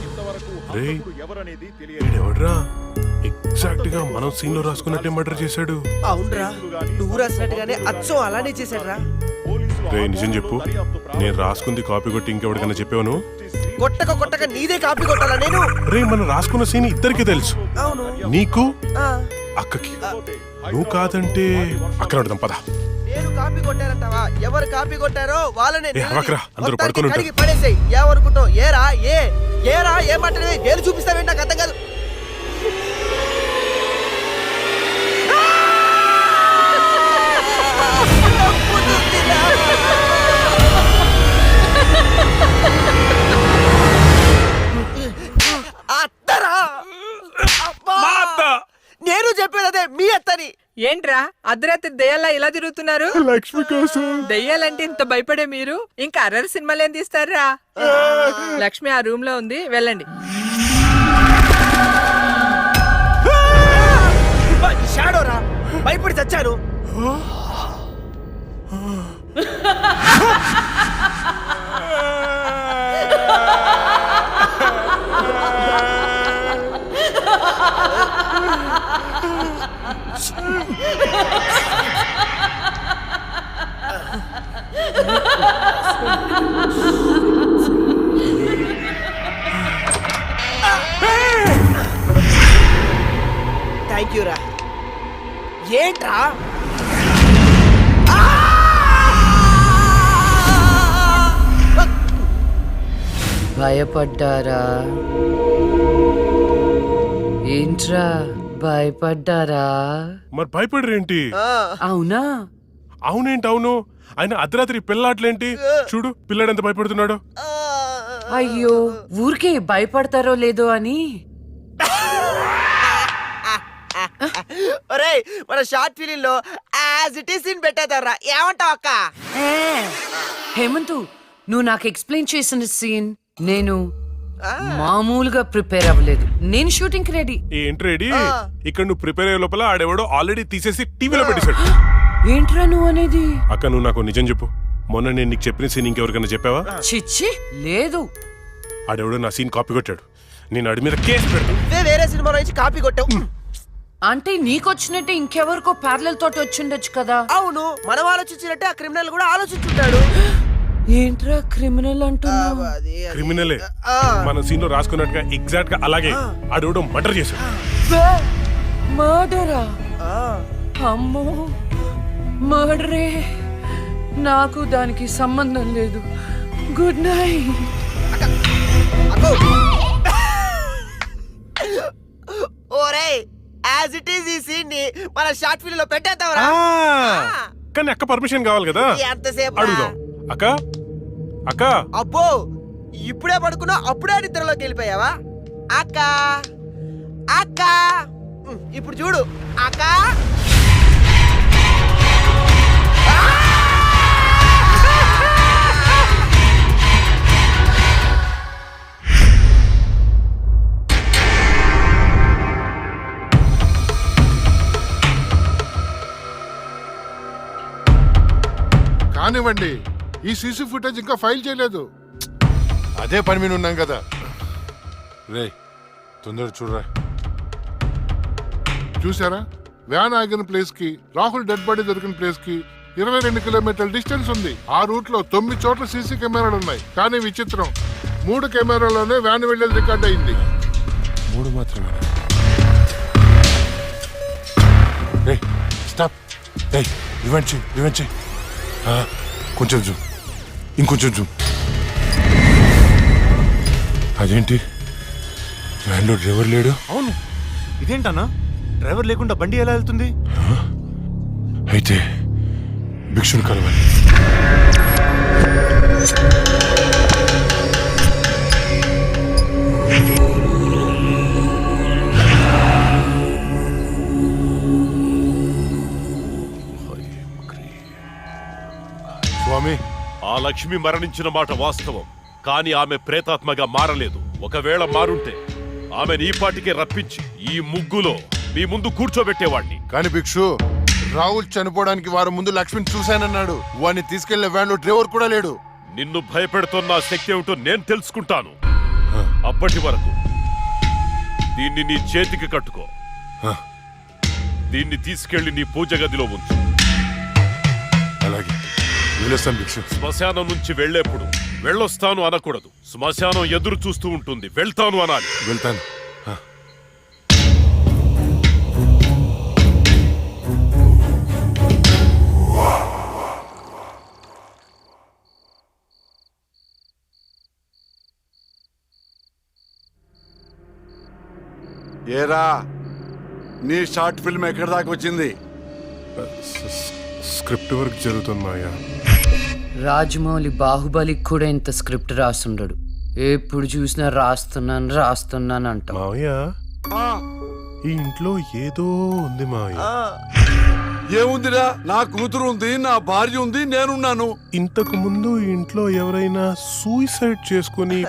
ఇంతవరకు ఎవరనేది తెలియదు. ఎగ్జాక్ట్ గా మనం సీన్ లో రాసుకున్నట్టే మర్డర్ చేశాడు. అవునరా, నువ్వు రాసినట్టుగానే అచ్చం అలానే చేశాడురా. రే నిజం చెప్పు, నేను రాసుకుంది కాపీ కొట్టి ఇంకెవరికైనా చెప్పాను? కొట్టక నీదే కాపీ కొట్టాలా నేను? రే మనం రాసుకున్న సీన్ ఇద్దరికి తెలుసు. అవును, నీకు అక్కకి. నువ్వు కాదంటే అక్కడ అడుగుదాం పద. నేను కాపీ కొట్టారంటావా? ఎవరు కాపీ కొట్టారో వాళ్ళనే అందరూ పడుకుని పడేసాయి. ఏమనుకుంటావు? ఏరా ఏమంటే ఏలు చూపిస్తావేంటి? నాకు అర్థం కాదు. నేను చెప్పేది అదే, మీ అత్తని. ఏంట్రా అర్ధరాత్రి దెయ్యాలా ఇలా తిరుగుతున్నారు? లక్ష్మి కోసం. దెయ్యాలంటే ఇంత భయపడే మీరు ఇంకా అర్రర్ సినిమాలు ఏం తీస్తారా? లక్ష్మి ఆ రూమ్ లో ఉంది, వెళ్ళండి. షాడోరా, భయపడి చచ్చాను. థ్యాంక్ యూ రా. ఏంట్రా భయపడ్డారా? ఏంట్రా భయపడ్డారా? మరి భయపడరేంటి? అవునా? అవునేంటి అవును? ఆయన అర్ధరాత్రి పిల్లాట్లేంటి? చూడు పిల్లాడు ఎంత భయపడుతున్నాడు. అయ్యో ఊరికే భయపడతారో లేదో అని. ఒరేయ్ మన షార్ట్ ఫిలిం లో యాజ్ ఇట్ ఈస్ సీన్ పెట్టేదారా, ఏమంటావు అక్క? హేమంతు నువ్వు నాకు ఎక్స్ప్లెయిన్ చేసిన సీన్ నేను మామూలుగా ప్రిపేర్ అవ్వలేదు. నేను షూటింగ్ కి రెడీ. ఏంటి రెడీ? ఇక్కడ నువ్వు ప్రిపేర్ అయ్యే లోపల ఆడెవడో ఆల్రెడీ తీసేసి టీవీలో పెట్టేశాడు. ఏంట్రా నువ్వు అనేది? అక్క నువ్వు నాకు నిజం చెప్పు, మొన్న నేను నీకు చెప్పిన సీన్ ఇంకెవరికైనా చెప్పావా? చిచ్చి లేదు. ఆడెవడో నా సీన్ కాపీ కొట్టాడు. నేను ఆడి మీద కేసు పెడతాను. వేరే సినిమా నుంచి కాపీ కొట్టావు అంటే నీకొచ్చినట్టే ఇంకెవరికో ప్యారలల్ తోటి వచ్చిండొచ్చు కదా. అవును, మనం ఆలోచించినట్టే ఆ క్రిమినల్ కూడా ఆలోచించుంటాడు. ఏంట్రా క్రిమినల్ అంటున్నావు? క్రిమినలే మన సీన్ లో రాసుకున్నట్టుగా ఎగ్జాక్ట్ గా అలాగే ఆడెవడో మర్డర్ చేశాడు. మర్డరా? అమ్మో మర్డరే. నాకు దానికి సంబంధం లేదు. Good night. ఓరేయ్ యాజ్ ఇట్ ఈస్ ఈ సీన్ ని మన షార్ట్ ఫిల్మ్ లో పెట్టేద్దాంరా. కానీ అక్క పర్మిషన్ కావాలి కదా. ఎంతసేపు అడుగుదాం. అక్క అక్క. అబ్బో ఇప్పుడే పడుకున్నా అప్పుడే నిద్రలోకి వెళ్ళిపోయావా? అక్క అక్క ఇప్పుడు చూడు అక్క. కానివ్వండి, ఈ సీసీ ఫుటేజ్ ఇంకా ఫైల్ చేయలేదు. అదే పని మీద ఉన్నాం కదా. రే తొందర చూడరా. చూసారా, వ్యాన్ ఆగిన ప్లేస్ కి రాహుల్ డెడ్ బాడీ దొరికిన ప్లేస్ కి 22 కిలోమీటర్ల డిస్టెన్స్ ఉంది. ఆ రూట్ లో 9 చోట్ల సీసీ కెమెరాలు ఉన్నాయి. కానీ విచిత్రం, 3 కెమెరాలోనే వ్యాన్ వెళ్ళేది రికార్డ్ అయింది. 3 మాత్రమే. రే స్టాప్. రివెంజ్ కొంచెం జూమ్, ఇంకొంచెం జూమ్. అదేంటి వ్యాన్లో డ్రైవర్ లేడు? అవును, ఇదేంటన్నా డ్రైవర్ లేకుండా బండి ఎలా వెళ్తుంది? అయితే భిక్షుని కలవాలి. స్వామి, ఆ లక్ష్మి మరణించిన మాట వాస్తవం, కానీ ఆమె ప్రేతాత్మగా మారలేదు. ఒకవేళ మారుంటే ఆమె నీ పాటికే రప్పించి ఈ ముగ్గులో మీ ముందు కూర్చోబెట్టేవాణ్ణి. కానీ భిక్షు, రాహుల్ చనిపోవడానికి వారం ముందు లక్ష్మిని చూశానన్నాడు. వాడిని తీసుకెళ్లే వ్యాన్లో డ్రైవర్ కూడా లేడు. నిన్ను భయపెడుతున్న శక్తి ఏమిటో నేను తెలుసుకుంటాను. అప్పటి వరకు దీన్ని నీ చేతికి కట్టుకో. దీన్ని తీసుకెళ్లి నీ పూజ గదిలో ఉంచు. అలాగే వెళ్ళొస్తాను భిక్షు. శ్మశానం నుంచి వెళ్లేప్పుడు వెళ్ళొస్తాను అనకూడదు. శ్మశానం ఎదురు చూస్తూ ఉంటుంది, వెళ్తాను అనాలి. వెళ్తాను. ఏరా నీ షార్ట్ ఫిల్మ్ ఎక్కడి దాకా వచ్చింది? స్క్రిప్ట్ వర్క్ జరుగుతుంది మాయా. రాజమౌళి బాహుబలికి కూడా ఇంత స్క్రిప్ట్ రాసుండడు. ఎప్పుడు చూసినా రాస్తున్నాను అంటాం. మావయ్య, ఈ ఇంట్లో ఏదో ఉంది మావయ్య. ఏముందిరా, నా కూతురు ఉంది, నా భార్య ఉంది, నేనున్నాను. ఇంతకు ముందు ఈ ఇంట్లో ఎవరైనా సూసైడ్ చేసుకుని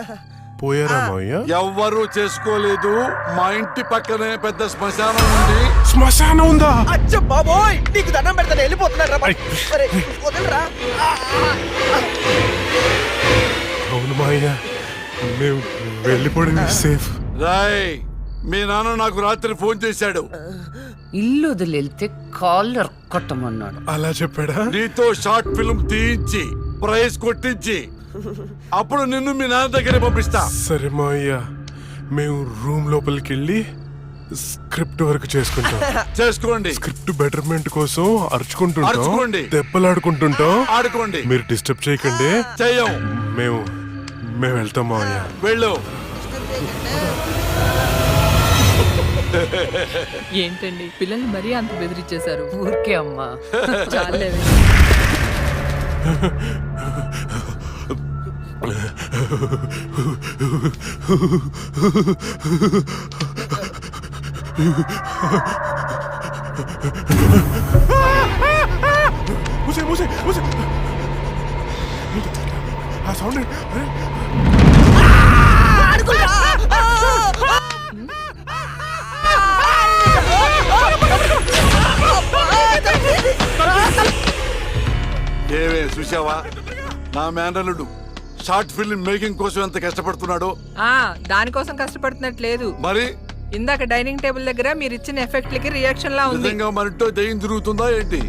పోయారా మావయ్య? ఎవ్వరూ చేసుకోలేదు. మా ఇంటి పక్కనే పెద్ద శ్మశానం ఉంది. శ్మశానం ఉందా? అచ్చ బాబోయ్, నీకు దండం పెడతాను, వెళ్ళిపోతున్నారా? అవును మావయ్య, మేము వెళ్ళిపోవడం సేఫ్. రాయ్, మీ నాన్న నాకు రాత్రి ఫోన్ చేశాడు. ఇల్లు వదిలేళ్తే కాలర్ కొట్టమన్నాడు. అలా చెప్పాడా? నీతో షార్ట్ ఫిల్మ్ తీయించి ప్రైజ్ కొట్టించి అప్పుడు నిన్ను మీ నాన్న దగ్గర పంపిస్తా. సరే మావయ్య, మేము రూమ్ లోపలికి వెళ్ళి స్క్రిప్ట్ వర్క్ చేసుకుంటాం. చేసుకోండి. స్క్రిప్ట్ బెటర్మెంట్ కోసం అరుచుకుంటుంటాం, అరుచుకోండి. దెబ్బలాడుకుంటుంటాం. ఆడుకోండి. మీరు డిస్టర్బ్ చేయకండి. చెయ్యం. మేము వెళ్తాం మావయ్య. వెళ్ళు. ఏంటండి పిల్లల్ని మరీ అంత బెదిరించేశారు? ఊరికే అమ్మా. చాలే. ఆ సౌండ్ ఏవే చూసావా నా మేనల్లుడు షార్ట్ ఫిల్మ్ మేకింగ్ కోసం ఎంత కష్టపడుతున్నాడో. దానికోసం కష్టపడుతున్నట్లేదు. మరి ఇందాక డైనింగ్ టేబుల్ దగ్గర మీరు ఇచ్చిన ఎఫెక్ట్లకి రియాక్షన్ లా ఉంది. నిజంగా మనతో దయ్యం తిరుగుతుందా ఏంటి?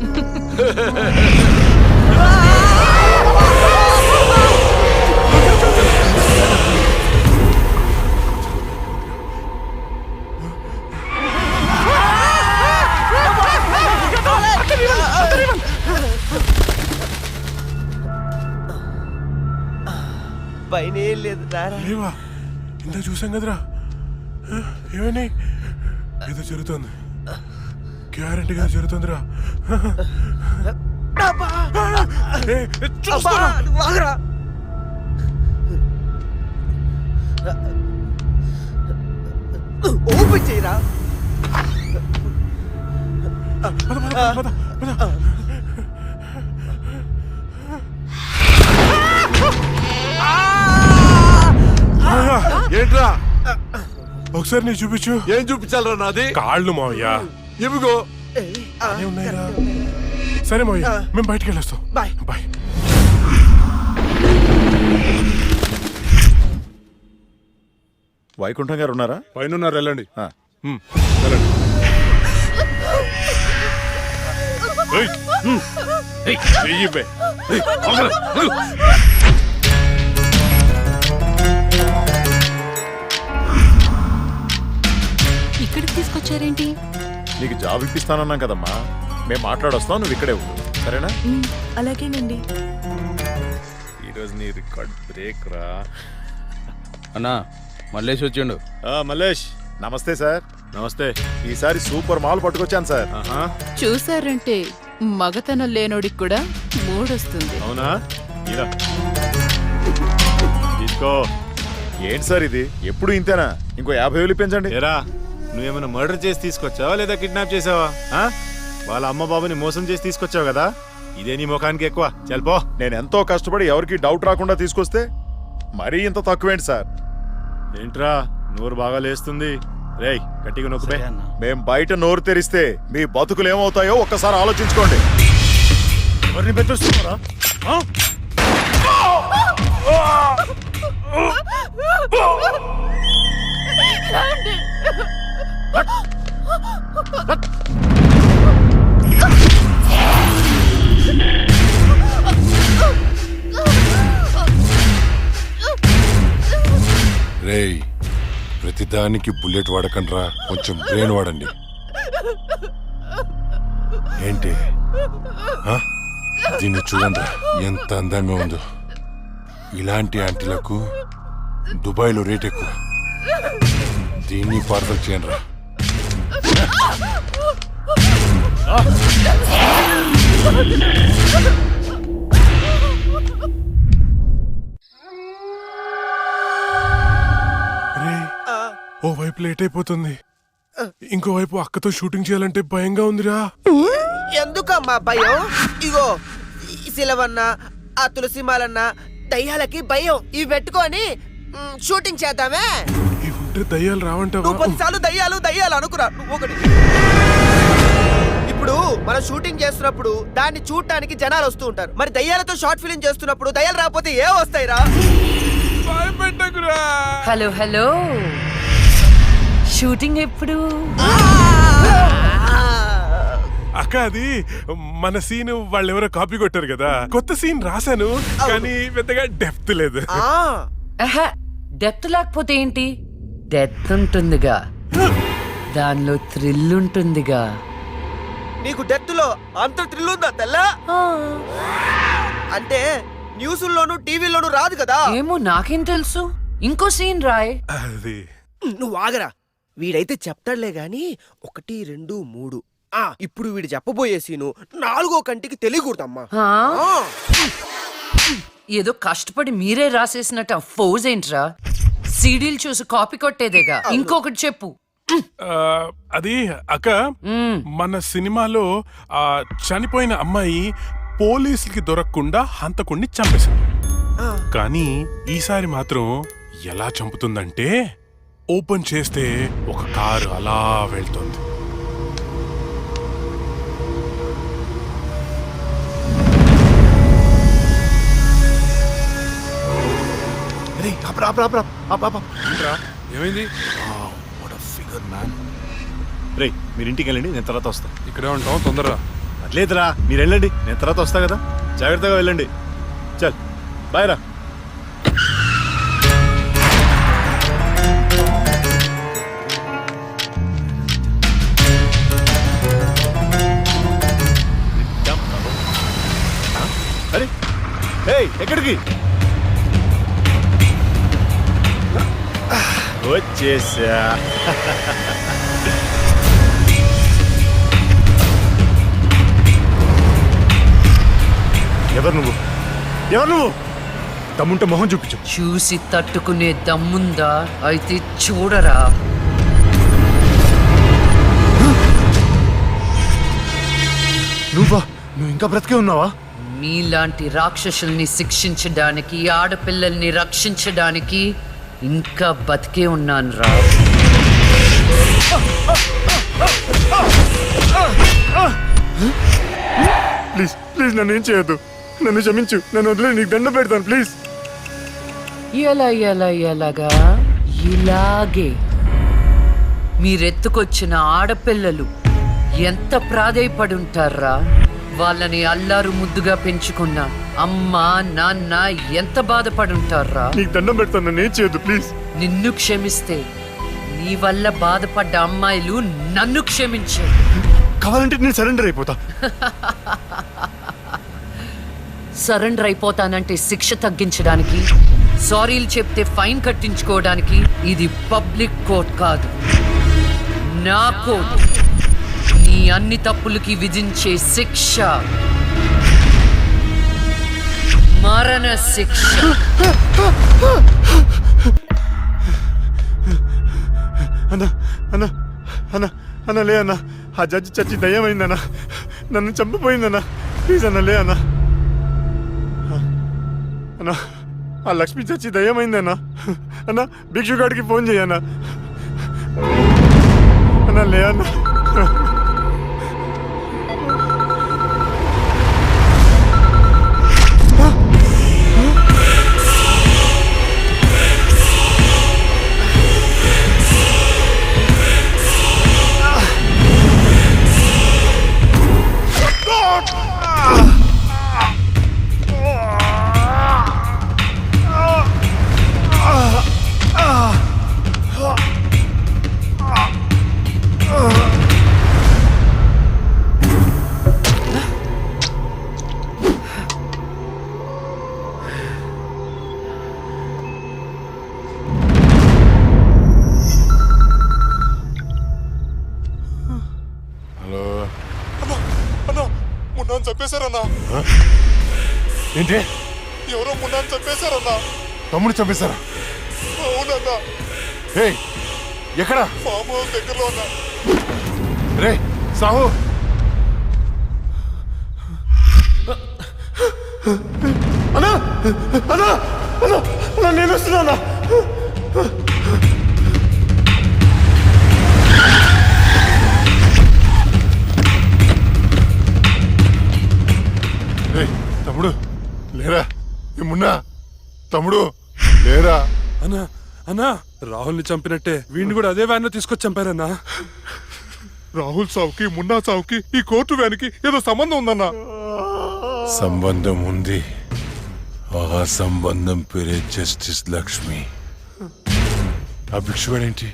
పైన ఏం లేదు రారా. లేవా? ఇంత చూసాం కదరా. ఏమని ఏదో జరుగుతుంది, గ్యారంటీగా జరుగుతుందిరా. ఓపెన్ చేయరా. ఏంట్రా? ఒకసారి నీ చూపించు. ఏం చూపించాలరా? నాది కాళ్ళు మావయ్య. ఇవిగో ఉన్నాయిరా. సరే మావయ్య, మేము బయటికి వెళ్ళొస్తాం. Bye bye. వైకుంఠం గారు ఉన్నారా? పైన ఉన్నారు, వెళ్ళండి. వెళ్ళండి. ఇక్కడికి తీసుకొచ్చారేంటి? నీకు జాబ్ ఇప్పిస్తానన్నాం కదమ్మా, మేము మాట్లాడొస్తాం, నువ్వు ఇక్కడే ఉండు, సరేనా? అలాగేనండి. ఈరోజు నీ రికార్డ్ బ్రేక్ రా. అన్నా మల్లేష్ వచ్చిండు. మల్లేష్ నమస్తే సార్. నమస్తే. ఈసారి సూపర్ మాల్ పట్టుకొచ్చాను సార్. చూసారంటే మగతనం లేనోడికి కూడా మూడొస్తుంది. అవునా? తీసుకో. ఏంటి సార్ ఇది, ఎప్పుడు ఇంతేనా? ఇంకో 50,000 పెంచండి. ఏరా, నువ్వేమైనా మర్డర్ చేసి తీసుకొచ్చావా లేదా కిడ్నాప్ చేసావా? వాళ్ళ అమ్మ బాబుని మోసం చేసి తీసుకొచ్చావు కదా, ఇదే నీ ముఖానికి ఎక్కువ. చల్పో. నేను ఎంతో కష్టపడి ఎవరికి డౌట్ రాకుండా తీసుకొస్తే మరీ ఇంత తక్కువేంటి సార్? ఏంట్రా నోరు బాగా లేస్తుంది? రేయ్ గట్టిగా నొక్కుపే. మేం బయట నోరు తెరిస్తే మీ బతుకులు ఏమవుతాయో ఒక్కసారి ఆలోచించుకోండి. ఎవరిని బెదిరిస్తున్నారా? రేయ్, ప్రతిదానికి బుల్లెట్ వాడకండ్రా, కొంచెం బ్రెయిన్ వాడండి. ఏంటి దీన్ని చూడండి, ఎంత అందంగా ఉందో. ఇలాంటి ఆంటీలకు దుబాయ్లో రేట్ ఎక్కువ. దీన్ని పార్సల్ చేయండి రా. ఓ వైపు లేట్ అయిపోతుంది, ఇంకోవైపు అక్కతో షూటింగ్ చేయాలంటే భయంగా ఉందిరా. ఎందుకమ్మా భయం? ఇగో ఈ శిలవన్న, ఆ తులసిమాలన్న దయ్యాలకి భయం. ఇవి పెట్టుకొని షూటింగ్ చేద్దామే. ఇవి ఉంటే దయ్యాలు రావంటావా? నువ్వు 10 సార్లు దయ్యాలు దయ్యాలు అనుకురా. నువ్వు ఒకటి. ఇప్పుడు మనం షూటింగ్ చేస్తున్నప్పుడు దాన్ని చూడటానికి జనాలు వస్తూ ఉంటారు. మరి దయ్యాలతో షార్ట్ ఫిల్మ్ చేస్తున్నప్పుడు దయ్యాలు రాకపోతే ఏ వస్తాయిరా? హలో హలో, షూటింగ్ ఎప్పుడు? అక్క అది మన సీన్ వాళ్ళెవరో కాపీ కొట్టారు కదా, కొత్త సీన్ రాశాను కానీ పెద్దగా డెప్త్ లేదు. డెప్త్ లేకపోతే ఏంటి, డెత్ ఉంటుందిగా. దానిలో థ్రిల్ ఉంటుందిగా. నీకు డెత్ లో అంత థ్రిల్ ఉందా తెల్ల? అంటే న్యూస్లోను టీవీలోను రాదు కదా. ఏమో నాకేం తెలుసు. ఇంకో సీన్ రాయ్. అది నువ్వు ఆగరా, వీడైతే చెప్తాడులే గాని 1, 2, 3. ఇప్పుడు వీడు చెప్పబోయే సీను 4వ కంటికి తెలియకూడదమ్మా. ఆ? ఏదో కష్టపడి మీరే రాసేసినట్టు ఆ ఫోజ్ ఏంట్రా? సీడీలు చూసి కాపీ కొట్టేదేగా. ఇంకొకటి చెప్పు. అది అక్క, మన సినిమాలో ఆ చనిపోయిన అమ్మాయి పోలీసులకి దొరకకుండా హంతకుణ్ణి చంపేశారు. కానీ ఈసారి మాత్రం ఎలా చంపుతుందంటే ఓపెన్ చేస్తే ఒక కారు అలా వెళ్తుంది. ఏమైంది? రే, మీరు ఇంటికి వెళ్ళండి, నేను తర్వాత వస్తా. ఇక్కడే ఉంటాం, తొందరరా. అట్లేదురా, మీరు వెళ్ళండి, నేను తర్వాత వస్తా కదా. జాగ్రత్తగా వెళ్ళండి. చల్, బాయ్ రా. అరే, ఎక్కడికి వచ్చేసా? ఎవరు నువ్వు? ఎవరు నువ్వు? దమ్ముంటే మొహం చూపించు. చూసి తట్టుకునే దమ్ముందా? అయితే చూడరా. నువ్వు ఇంకా బ్రతికే ఉన్నావా? మీలాంటి రాక్షసుల్ని శిక్షించడానికి, ఆడపిల్లల్ని రక్షించడానికి ఇంకా బతికే ఉన్నాను రా. ప్లీజ్ ప్లీజ్, నన్ను ఏం చేయొద్దు. నన్ను క్షమించు, నన్ను వదిలే, నీకు దండం పెడతాను ప్లీజ్. ఎలాగా? ఇలాగే మీరెత్తుకొచ్చిన ఆడపిల్లలు ఎంత ప్రాధేయపడుంటారా? వాళ్ళని అల్లారు ముద్దుగా పెంచుకున్న అమ్మ నాన్న ఎంత బాధపడుంటారా? నీకు దండం పెడతాను, నన్ను ఏం చేయొద్దు ప్లీజ్. నిన్ను క్షమిస్తే నీ వల్ల బాధపడ్డ అమ్మాయిలు నన్ను క్షమించే. కావాలంటే నేను సరెండర్ అయిపోతా. సరెండర్ అయిపోతానంటే శిక్ష తగ్గించడానికి, సారీలు చెప్తే ఫైన్ కట్టించుకోవడానికి. ఇది పబ్లిక్ కోర్ట్ కాదు, నా కోర్ట్. నీ అన్ని తప్పులకి విధించే శిక్ష మరణ శిక్ష. అన్నా అన్నా అన్నా అన్నా, లే అన్నా. ఆ జడ్జి చచ్చి దయ్యమైందన్నా, నన్ను చంపిపోయిందన్నా. ప్లీజ్ అన్నా, లే అన్నా. అన్నా, ఆ లక్ష్మి చచ్చి దయ్యమైందన్నా. అన్నా, భిక్షుగాడికి ఫోన్ చేయన్నా. అన్నా, లే అన్నా. చంపేశారన్నా. ఏంటి? ఎవరో మున్నాను చంపేశారన్నా. తమ్ముడు చంపేశారా? అవునన్నా. ఎక్కడ? ఫామ్ హౌస్ దగ్గరలో ఉన్నా. రే సాహు, అన్నా అన్నా అన్నా అన్నా, నేను వస్తున్నా. తమ్ముడు లేరా? ఏమున్నా తమ్ముడు లేరా? అన్నా అన్నా, రాహుల్ని చంపినట్టే వీడిని కూడా అదే వ్యాన్ లో తీసుకొచ్చి చంపారన్నా. రాహుల్ సావుకి మున్నా సావుకి ఈ కోర్టు వ్యానికి ఏదో సంబంధం ఉందన్నా. సంబంధం ఉంది. ఆ సంబంధం పేరే జస్టిస్ లక్ష్మి. ఆ భిక్షుగాడేంటి?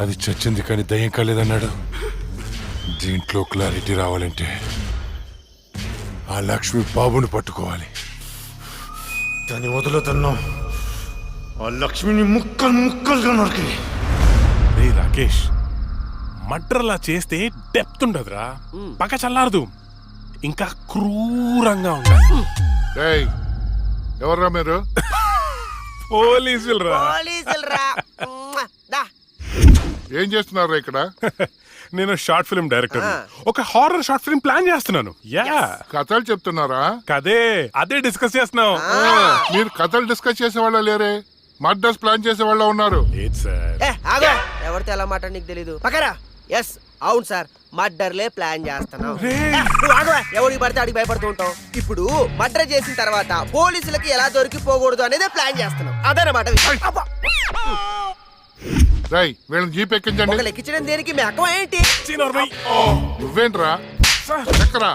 అది చచ్చింది కానీ దయ్యం కాలేదన్నాడు. దీంట్లో క్లారిటీ రావాలంటే ఆ లక్ష్మి బాబుని పట్టుకోవాలి. దాన్ని వదులుతున్నా. ఆ లక్ష్మిని ముక్కలు ముక్కలుగా నరికి. రే రాకేష్, మర్డర్లా చేస్తే డెప్త్ ఉండదురా, పక్క చల్లారదు, ఇంకా క్రూరంగా ఉండాలి. ఏయ్, ఎవర్రా మీరు? పోలీసులు రా. ఏం చేస్తున్నారా ఇక్కడ? నేను షార్ట్ ఫిల్మ్ డైరెక్టర్, ఒక హారర్ షార్ట్ ఫిల్మ్ ప్లాన్ చేస్తున్నాను. యా, కథలు చెప్తున్నారా? అదే డిస్కస్ చేస్తున్నాం. మీరు కథలు డిస్కస్ చేసే వాళ్ళ లేరే, మర్డర్స్ ప్లాన్ చేసే వాళ్ళ ఉన్నారు. ఎవరితో ఎలా మాట నీకు తెలీదు. పక్కరా. ఎస్, అవును సార్, మర్డర్లే ప్లాన్ చేస్తున్నాం. ఎవరికి పడితే అడిగి భయపడుతూ ఉంటాం. ఇప్పుడు మర్డర్ చేసిన తర్వాత పోలీసులకి ఎలా దొరికిపోకూడదు అనేది ప్లాన్ చేస్తున్నాం. అదనమాట. రై, వీళ్ళని జీప్ ఎక్కించండి. లెక్కించడం దేనికి? మీ అక్కం ఏంటి? నువ్వేంట్రా? ఎక్కరా?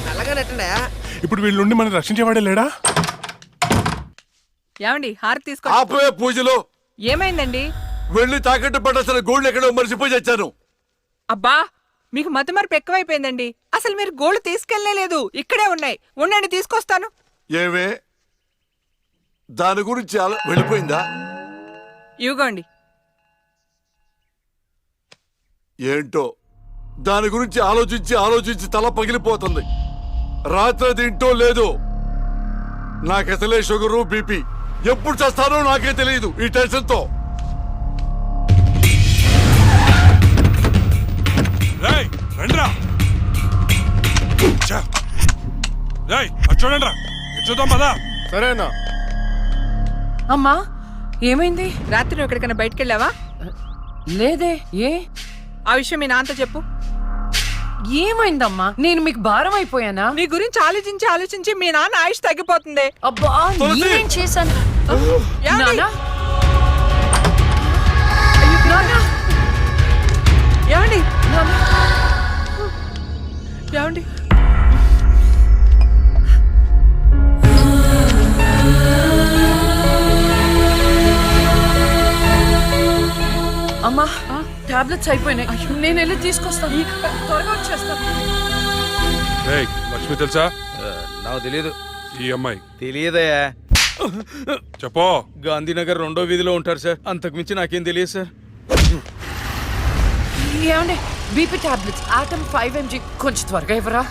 నల్లగా నెట్టండా? ఇప్పుడు వీళ్ళ నుండి మనం రక్షించేవాడే లేడా? ఏమండి హారతి తీసుకో. ఆపే పూజలో. ఏమైందండి? వెళ్ళి తాకట్టు పట్టాల్సిన గోల్డ్ ఎక్కడో మర్చిపోయి వచ్చాను. అబ్బా, మీకు మతిమరుపు ఎక్కువైపోయిందండి. అసలు మీరు గోల్డ్ తీసుకెళ్లలేదు, ఇక్కడే ఉన్నాయి. ఉండండి, తీసుకొస్తాను. ఏమే, దాని గురించి వెళ్ళిపోయిందా? ఇవ్వండి. ఏంటో దాని గురించి ఆలోచించి ఆలోచించి తల పగిలిపోతుంది. రాత్రి తింటో లేదో. నాకసలే షుగరు, బీపీ. ఎప్పుడు చేస్తానో నాకే తెలియదు ఈ టెన్షన్తో. చూడండి, చూద్దాం పదా. సరేనా? అమ్మా, ఏమైంది? రాత్రి నువ్వు ఎక్కడికైనా బయటికి వెళ్ళావా? లేదే. ఏ? ఆ విషయం మీ నాన్నతో చెప్పు. ఏమైందమ్మా? నేను మీకు భారం అయిపోయానా? మీ గురించి ఆలోచించి ఆలోచించి మీ నాన్న ఆయుష్ తగ్గిపోతుంది. అబ్బా, నేనేం చేశాను? ఏమండి? ఏమండి? ఏమండి? అమ్మా, టాబ్లెట్స్ అయిపోయినాయి. నేను వెళ్ళి తీసుకొస్తాను. త్వరగా వచ్చేస్తాను. లక్ష్మి తెలుసా? నాకు తెలియదు. ఈ అమ్మాయి తెలియదయా? చెప్పో. గాంధీనగర్ 2వ వీధిలో ఉంటారు సార్. అంతకుమించి నాకేం తెలియదు సార్. ఏమండి, బీపీ టాబ్లెట్స్ ఆటమ్ 5 mg కొంచెం త్వరగా ఇవ్వరా?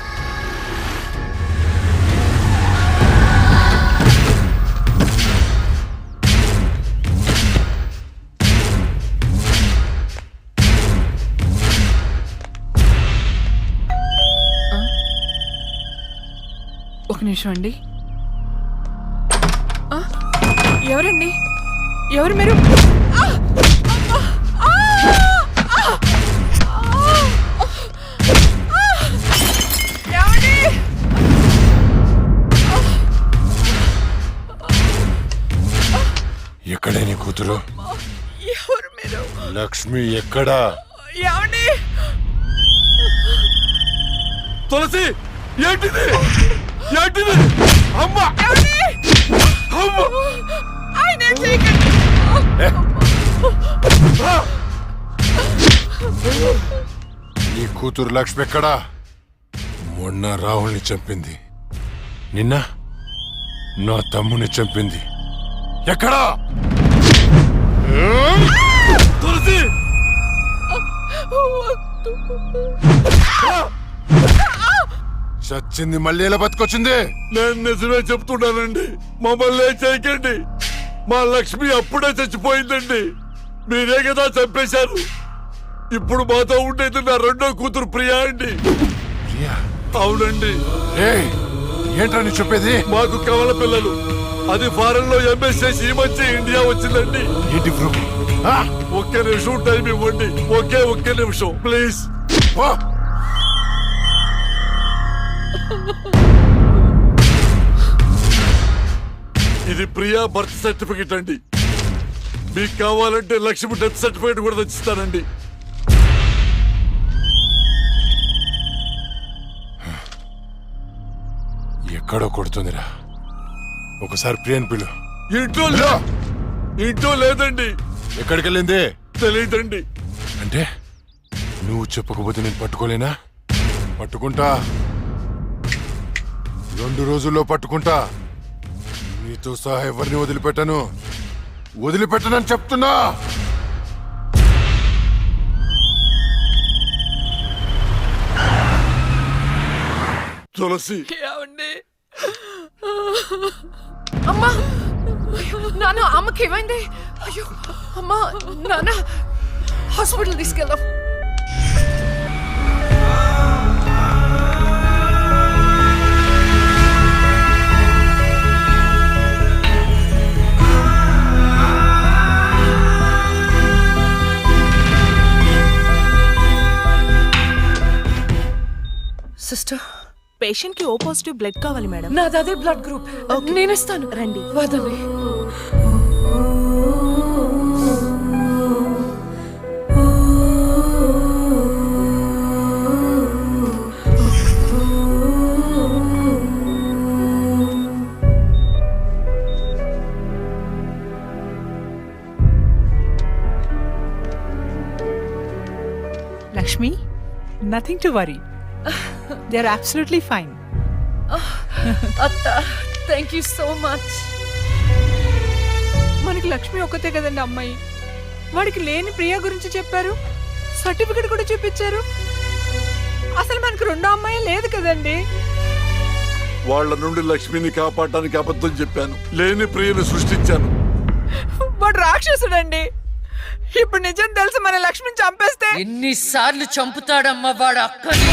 ఒక నిమిషం అండి. ఎవరండి? ఎవరు మీరు? ఎక్కడే నీ కూతురు? ఎవరు మీరు? లక్ష్మి ఎక్కడా? ఏమండి? తులసి, ఏంటిది? ఏంటిది? అమ్మా! నీ కూతురు లక్ష్మి ఎక్కడా? మొన్న రాహుల్ని చంపింది, నిన్న నా తమ్ముని చంపింది. ఎక్కడా? తులసి! చచ్చింది మళ్ళీ ఎలా బతికొచ్చింది? నేను నిజమే చెప్తున్నానండి. మమ్మల్ని చేయకండి. మా లక్ష్మి అప్పుడే చచ్చిపోయిందండి. మీరే కదా చంపేశారు. ఇప్పుడు మాతో ఉండేది నా రెండో కూతురు ప్రియా అండి. అవునండి. ఏంట్రా నీ చెప్పేది? మాకు కవల పిల్లలు. అది ఫారెన్ లో ఎంఎస్ చేసి ఈ మధ్య ఇండియా వచ్చిందండి. ఏంటి బ్రో? ఒక్క నిమిషం టైం ఇవ్వండి. ఒక్క నిమిషం ప్లీజ్. ఇది ప్రియా బర్త్ సర్టిఫికెట్ అండి. మీకు కావాలంటే లక్ష్మి డెత్ సర్టిఫికెట్ కూడా తెచ్చిస్తానండి. ఎక్కడో కొడుతుందిరా. ఒకసారి ప్రియన్ పిలు. ఇంట్లో లేదండి. ఎక్కడికి వెళ్ళింది? తెలియదండి. అంటే నువ్వు చెప్పకపోతే నేను పట్టుకోలేనా? పట్టుకుంటా, 2 రోజుల్లో పట్టుకుంటా. నీతో సహా ఎవరిని వదిలిపెట్టనని చెప్తున్నా. తులసి, అమ్మా, నాన్న, అమ్మకి ఏమైంది? అయ్యో అమ్మా, నాన్న, హాస్పిటల్ తీసుకెళ్దాం. సిస్టర్, పేషెంట్ కి ఓ పాజిటివ్ బ్లడ్ కావాలి మేడం. నాది అదే బ్లడ్ గ్రూప్. నేను ఇస్తాను, రండి. వదండి. Lakshmi, nothing to worry. They are absolutely fine. అత్త, థ్యాంక్ యూ సో మచ్. మనకి లక్ష్మి ఒక్కతే కదండి అమ్మాయి. వాడికి లేని ప్రియా గురించి చెప్పారు, సర్టిఫికెట్ కూడా చూపించారు. అసలు మనకు 2వ అమ్మాయి లేదు కదండి. వాళ్ళ నుండి లక్ష్మిని కాపాడడానికి అబద్ధం చెప్పాను, లేని ప్రియను సృష్టించాను. వాడు రాక్షసుడండి. ఇప్పుడు నిజం తెలిసి మన లక్ష్మిని చంపేస్తే ఎన్నిసార్లు చంపుతాడమ్మా వాడు అక్కని?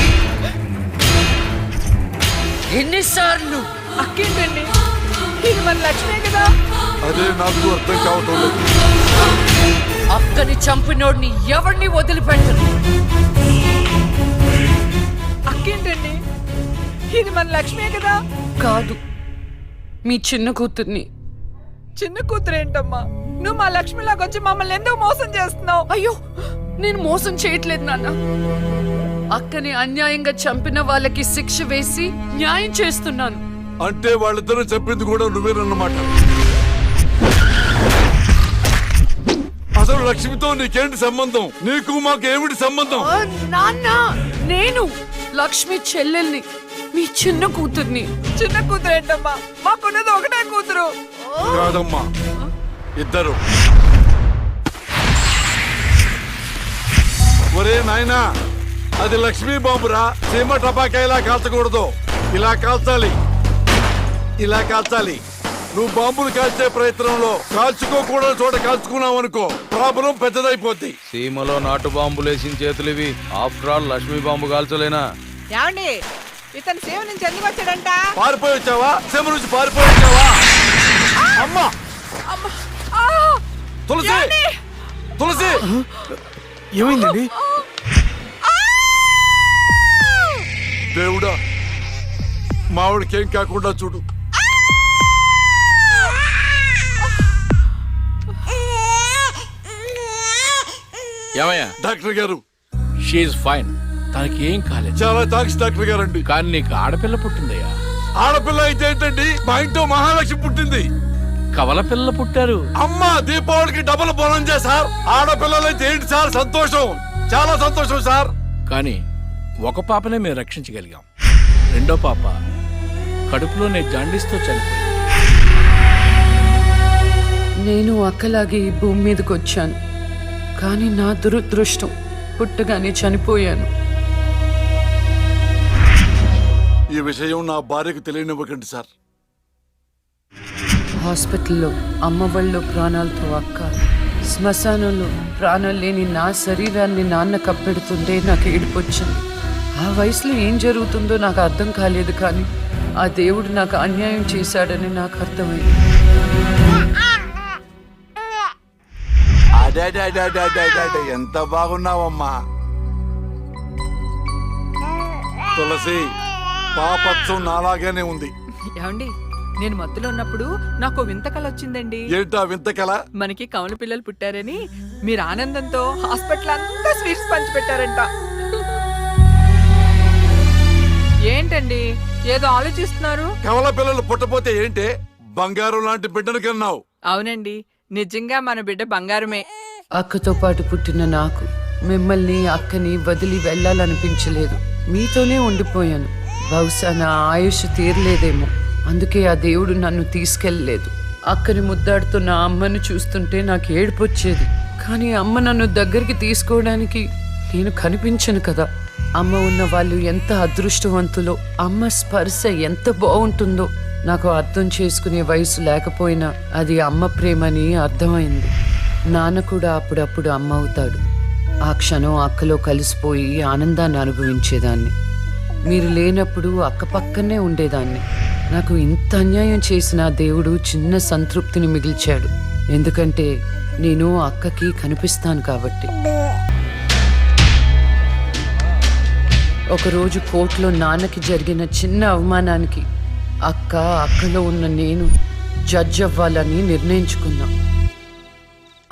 ఎన్నిసార్లు? అక్కేంటండి, ఇది మన లక్ష్మే కదా. అదే నాకు అర్థం కావటం లేదు. అక్కని చంపినోడిని ఎవరిని వదిలిపెట్టరు. అక్కేంటండి, ఇది మన లక్ష్మే కదా. కాదు, మీ చిన్న కూతుర్ని. చిన్న కూతురు ఏంటమ్మా? నువ్వు మా లక్ష్మిలాగా వచ్చి మమ్మల్ని ఎందుకు మోసం చేస్తున్నావు? అయ్యో, నేను మోసం చేయట్లేదు నాన్న. అక్కని అన్యాయంగా చంపిన వాళ్ళకి శిక్ష వేసి న్యాయం చేస్తున్నాను. అంటే వాళ్ళిద్దరూ చెప్పింది కూడా నువ్వేనన్నమాట. అసలు లక్ష్మితో నీకేంటి సంబంధం? నీకు మాకేమిటి సంబంధం? నాన్న, నేను లక్ష్మి చెల్లెల్ని, మీ చిన్న కూతుర్ని. చిన్న కూతురు ఏంటమ్మా? మాకున్నది ఒకటే కూతురు. కాదమ్మా, ఇద్దరు. ఒరే నాయనా, అది లక్ష్మీ బాంబురా. సీమ టపాకా ఇలా కాల్చకూడదు, ఇలా కాల్చాలి, ఇలా కాల్చాలి. నువ్వు బాంబులు కాల్చే ప్రయత్నంలో కాల్చుకోకూడదు చోట కాల్చుకున్నావు అనుకో, ప్రాబ్లం పెద్దదైపోద్ది. సీమలో నాటు బాంబులేసిన చేతులివి. ఆఫ్టర్ ఆల్ లక్ష్మీ బాంబు కాల్చలేనా? ఏమండి, ఇతను సేవ నుంచి ఎందుకు వచ్చాడంట? పారిపోయి వచ్చావా? సీమ నుంచి పారిపోయి వచ్చావా? అమ్మా, తులసి, తులసి, ఏమైందండి? దేవుడా, మావిడికేం కాకుండా చూడు. ఏమయ్యా? డాక్టర్ గారు, షీఈ్ ఫైన్, తనకి ఏం కాలేదు. చాలా థాంక్స్ డాక్టర్ గారండి. కానీ నీకు ఆడపిల్ల పుట్టిందయ్యా. ఆడపిల్ల అయితే ఏంటండి, మా ఇంట్లో మహాలక్ష్మి పుట్టింది. కవల పిల్లలు పుట్టారు. అమ్మా, దీపావళికి డబుల్ బోనం సార్. ఆడపిల్లలైతే ఏంటి సార్ సంతోషం, చాలా సంతోషం సార్. కానీ ఒక పాపనే మేము రక్షించగలిగాం. రెండో పాప కడుపులోనే జాండీస్తో చనిపోయింది. నేను అక్కలాగే ఈ భూమి మీదకి వచ్చాను, కానీ నా దురదృష్టం పుట్టగానే చనిపోయాను. ఈ విషయం నా భార్యకు తెలియనివ్వకండి సార్. హాస్పిటల్లో అమ్మ వాళ్ళలో ప్రాణాలతో అక్క, శ్మశానంలో ప్రాణాలు లేని నా శరీరాన్ని నాన్న కప్పెడుతుంటే నాకు ఏడుపొచ్చింది. ఆ వయసులో ఏం జరుగుతుందో నాకు అర్థం కాలేదు, కానీ ఆ దేవుడు నాకు అన్యాయం చేశాడని నాకు అర్థమైంది. ఎంత బాగున్నావమ్మా తులసి. పాపత్సం నాలాగానే ఉంది. ఏమండి, నేను మత్తులో ఉన్నప్పుడు నాకు వింత కళ వచ్చిందండి. ఏంటా వింత కళ? మనకి కవల పిల్లలు పుట్టారని మీరు ఆనందంతో హాస్పిటల్ అంతా స్వీట్స్ పంచిపెట్టారంట. ఏంటండి ఏదో ఆలోచిస్తున్నారు? కవల పిల్లలు పుట్టపోతే ఏంటే, బంగారం లాంటి బిడ్డను కన్నావు. అవునండి, నిజంగా మన బిడ్డ బంగారమే. అక్కతో పాటు పుట్టిన నాకు మిమ్మల్ని అక్కని వదిలి వెళ్ళాలనిపించలేదు. మీతోనే ఉండిపోయాను. బహుశా నా ఆయుష్ తీరలేదేమో, అందుకే ఆ దేవుడు నన్ను తీసుకెళ్ళలేదు. అక్కని ముద్దాడుతున్న అమ్మను చూస్తుంటే నాకు ఏడుపొచ్చేది. కానీ అమ్మ నన్ను దగ్గరికి తీసుకోవడానికి నేను కనిపించను కదా. అమ్మ ఉన్న వాళ్ళు ఎంత అదృష్టవంతులో, అమ్మ స్పర్శ ఎంత బాగుంటుందో నాకు అర్థం చేసుకునే వయసు లేకపోయినా అది అమ్మ ప్రేమని అర్థమైంది. నాన్న కూడా అప్పుడప్పుడు అమ్మ అవుతాడు. ఆ క్షణం అక్కలో కలిసిపోయి ఆనందాన్ని అనుభవించేదాన్ని. మీరు లేనప్పుడు అక్క పక్కనే ఉండేదాన్ని. నాకు ఇంత అన్యాయం చేసిన దేవుడు చిన్న సంతృప్తిని మిగిల్చాడు. ఎందుకంటే నేను అక్కకి కనిపిస్తాను కాబట్టి. ఒకరోజు కోర్టులో నాన్నకి జరిగిన చిన్న అవమానానికి అక్కలో ఉన్న నేను జడ్జ్ అవ్వాలని నిర్ణయించుకున్నా.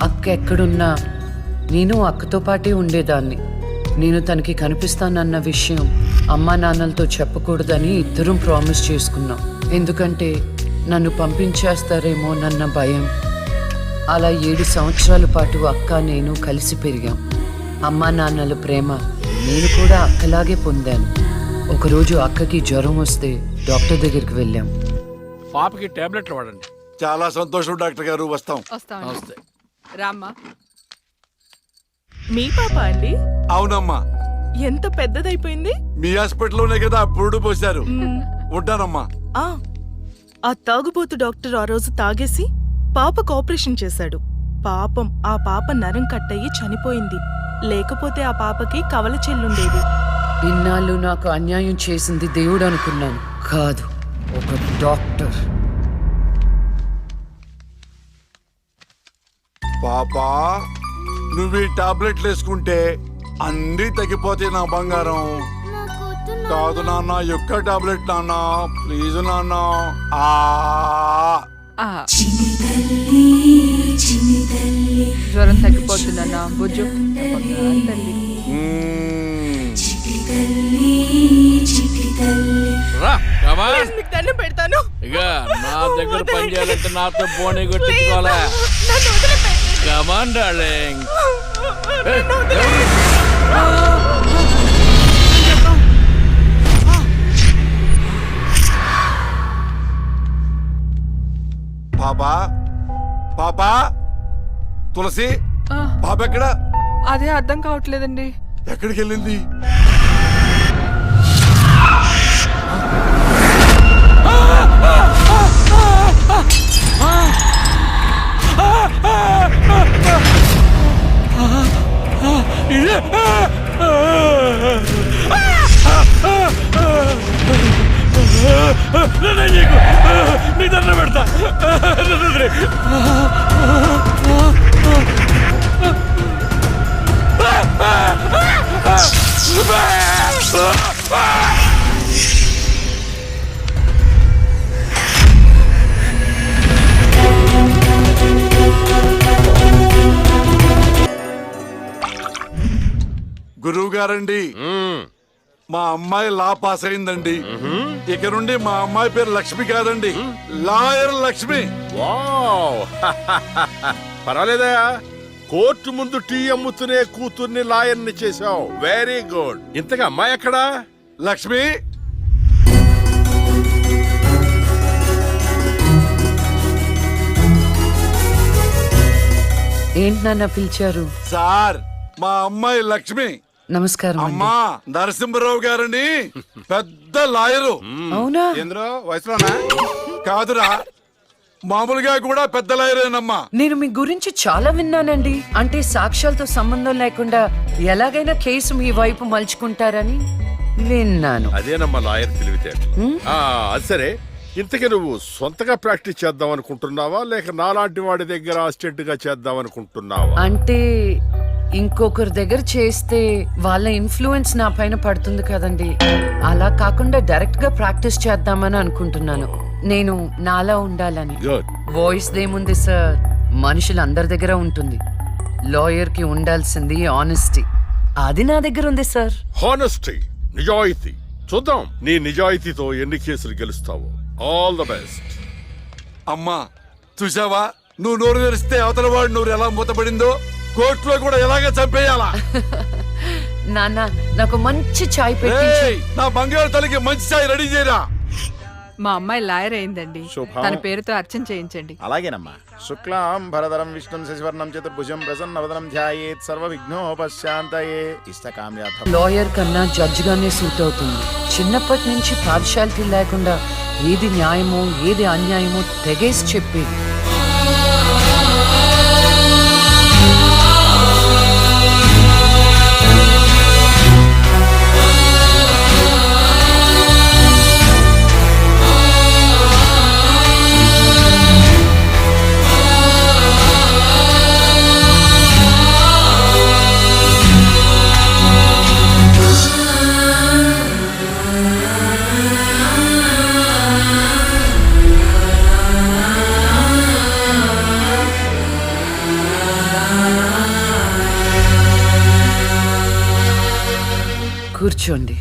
అక్క ఎక్కడున్నా నేను అక్కతో పాటే ఉండేదాన్ని. నేను తనకి కనిపిస్తానన్న విషయం అమ్మా నాన్నలతో చెప్పకూడదని ఇద్దరం ప్రామిస్ చేసుకున్నాం. ఎందుకంటే నన్ను పంపించేస్తారేమో నన్న భయం. అలా 7 సంవత్సరాల పాటు అక్క నేను కలిసి పెరిగాం. అమ్మా నాన్నల ప్రేమ నేను కూడా అక్కలాగే పొందాను. ఒకరోజు అక్కకి జ్వరం వస్తే డాక్టర్ దగ్గరికి వెళ్ళాం. పాపకి టాబ్లెట్లు వాడండి. చాలా సంతోషం డాక్టర్ గారు, వస్తాం. నమస్తే. రామ్మా. మీ పాప అండి? అవునమ్మా. ఎంత పెద్దదైపోయింది. మీ హాస్పిటల్లోనే కదా పురుడు పోశారు. ఉంటానమ్మా. ఆ తాగుబోతు డాక్టర్ ఆ రోజు తాగేసి పాపకు ఆపరేషన్ చేశాడు. పాపం ఆ పాప నరం కట్టయి చనిపోయింది. లేకపోతే ఆ పాపకి కవల చెల్లుండేది. ఇన్నాళ్ళు నాకు అన్యాయం చేసింది దేవుడు అనుకున్నాను, కాదు ఒక డాక్టర్. పాపా, నువ్వు ఈ టాబ్లెట్లు వేసుకుంటే అన్నీ తగ్గిపోతాయి నా బంగారం. కాదు నాన్న, యొక్క టాబ్లెట్ నాన్న, ప్లీజ్ నాన్న. జ్వరం తగ్గిపోతుందన్నా బుజ్జు. తల్లి. రా, come on. మీకు దండం పెడతాను. ఇక నా దగ్గర పని చేయాలంటే నాతో బోని కొట్టించుకోవాలా? Come on, darling. పాపా, పాపా, తులసి, పాప ఎక్కడ? అదే అర్థం కావట్లేదండి. ఎక్కడికి వెళ్ళింది? నీ దండ పెడతా. గురువు గారండి, మా అమ్మాయి లా పాస్ అయిందండి. ఇక నుండి మా అమ్మాయి పేరు లక్ష్మి కాదండి, లాయర్ లక్ష్మి. పర్వాలేదా? కోర్టు ముందు టీ అమ్ముతూనే కూతుర్ని లాయర్ని చేశావు. Very good. ఇంతగా అమ్మాయి ఎక్కడా? లక్ష్మి, ఏంటి నాన్న పిలిచారు? సార్, మా అమ్మాయి లక్ష్మి. నమస్కారం. అమ్మా, నరసింహరావు గారని పెద్ద లాయరు. అవునా? వయసులోనా? కాదురా, మామూలుగా కూడా పెద్ద లాయరేనమ్మా. నేను మీ గురించి చాలా విన్నానండి. అంటే సాక్ష్యాలతో సంబంధం లేకుండా ఎలాగైనా కేసు మీ వైపు మలుచుకుంటారని విన్నాను. అదేనమ్మా లాయర్ తెలివితేటలు. అది సరే, ఇంతకీ నువ్వు సొంతగా ప్రాక్టీస్ చేద్దాం అనుకుంటున్నావా, లేక నాలాంటి వాడి దగ్గర అసిస్టెంట్ గా చేద్దాం అనుకుంటున్నావా? అంటే ఇంకొకరి దగ్గర చేస్తే వాళ్ళ ఇన్ఫ్లుయెన్స్ నా పైన పడుతుంది కదండి. అలా కాకుండా డైరెక్ట్ గా ప్రాక్టీస్ చేద్దామని అనుకుంటున్నాను. నేను నాలా ఉండాలని. వాయిస్ దేముంది సార్, మనుషులందరి దగ్గర ఉంటుంది. లాయర్ కి ఉండాల్సింది ఆనెస్టీ. అది నా దగ్గర ఉంది సార్. హానెస్టీ, నిజాయితీ. చూద్దాం నీ నిజాయితీతో ఎన్ని కేసులు గెలుస్తావో. All the best. అమ్మా, చూసావా, నువ్వు నోరు తెరిస్తే అవతల వాడు నోరు ఎలా మూతపడిందో కోర్టులో కూడా ఎలాగ చంపేయాలా? నాన్న నాకు మంచి చాయ్ పెట్టించు. ఏయ్, నా బంగారు తల్లికి మంచి చాయ్ రెడీ చేయరా. మా అమ్మాయి లాయర్ అయిందండి. శుభం. తన పేరుతో అర్చన చేయించండి. అలాగేనమ్మా. శుక్లాం భరధరం విష్ణుం శశివర్ణం చతుర్భుజం ప్రసన్నవదనం ధ్యాయేత్ సర్వ విఘ్నోపశాంతయే ఇష్టకామ్యార్థం. లాయర్ కన్నా జడ్జ్ గానే సూట్ అవుతుంది. చిన్నప్పటి నుంచి పార్షాలిటీ లేకుండా ఏది న్యాయమో ఏది అన్యాయమో తెగేసి చెప్పేది. కూర్చోండి.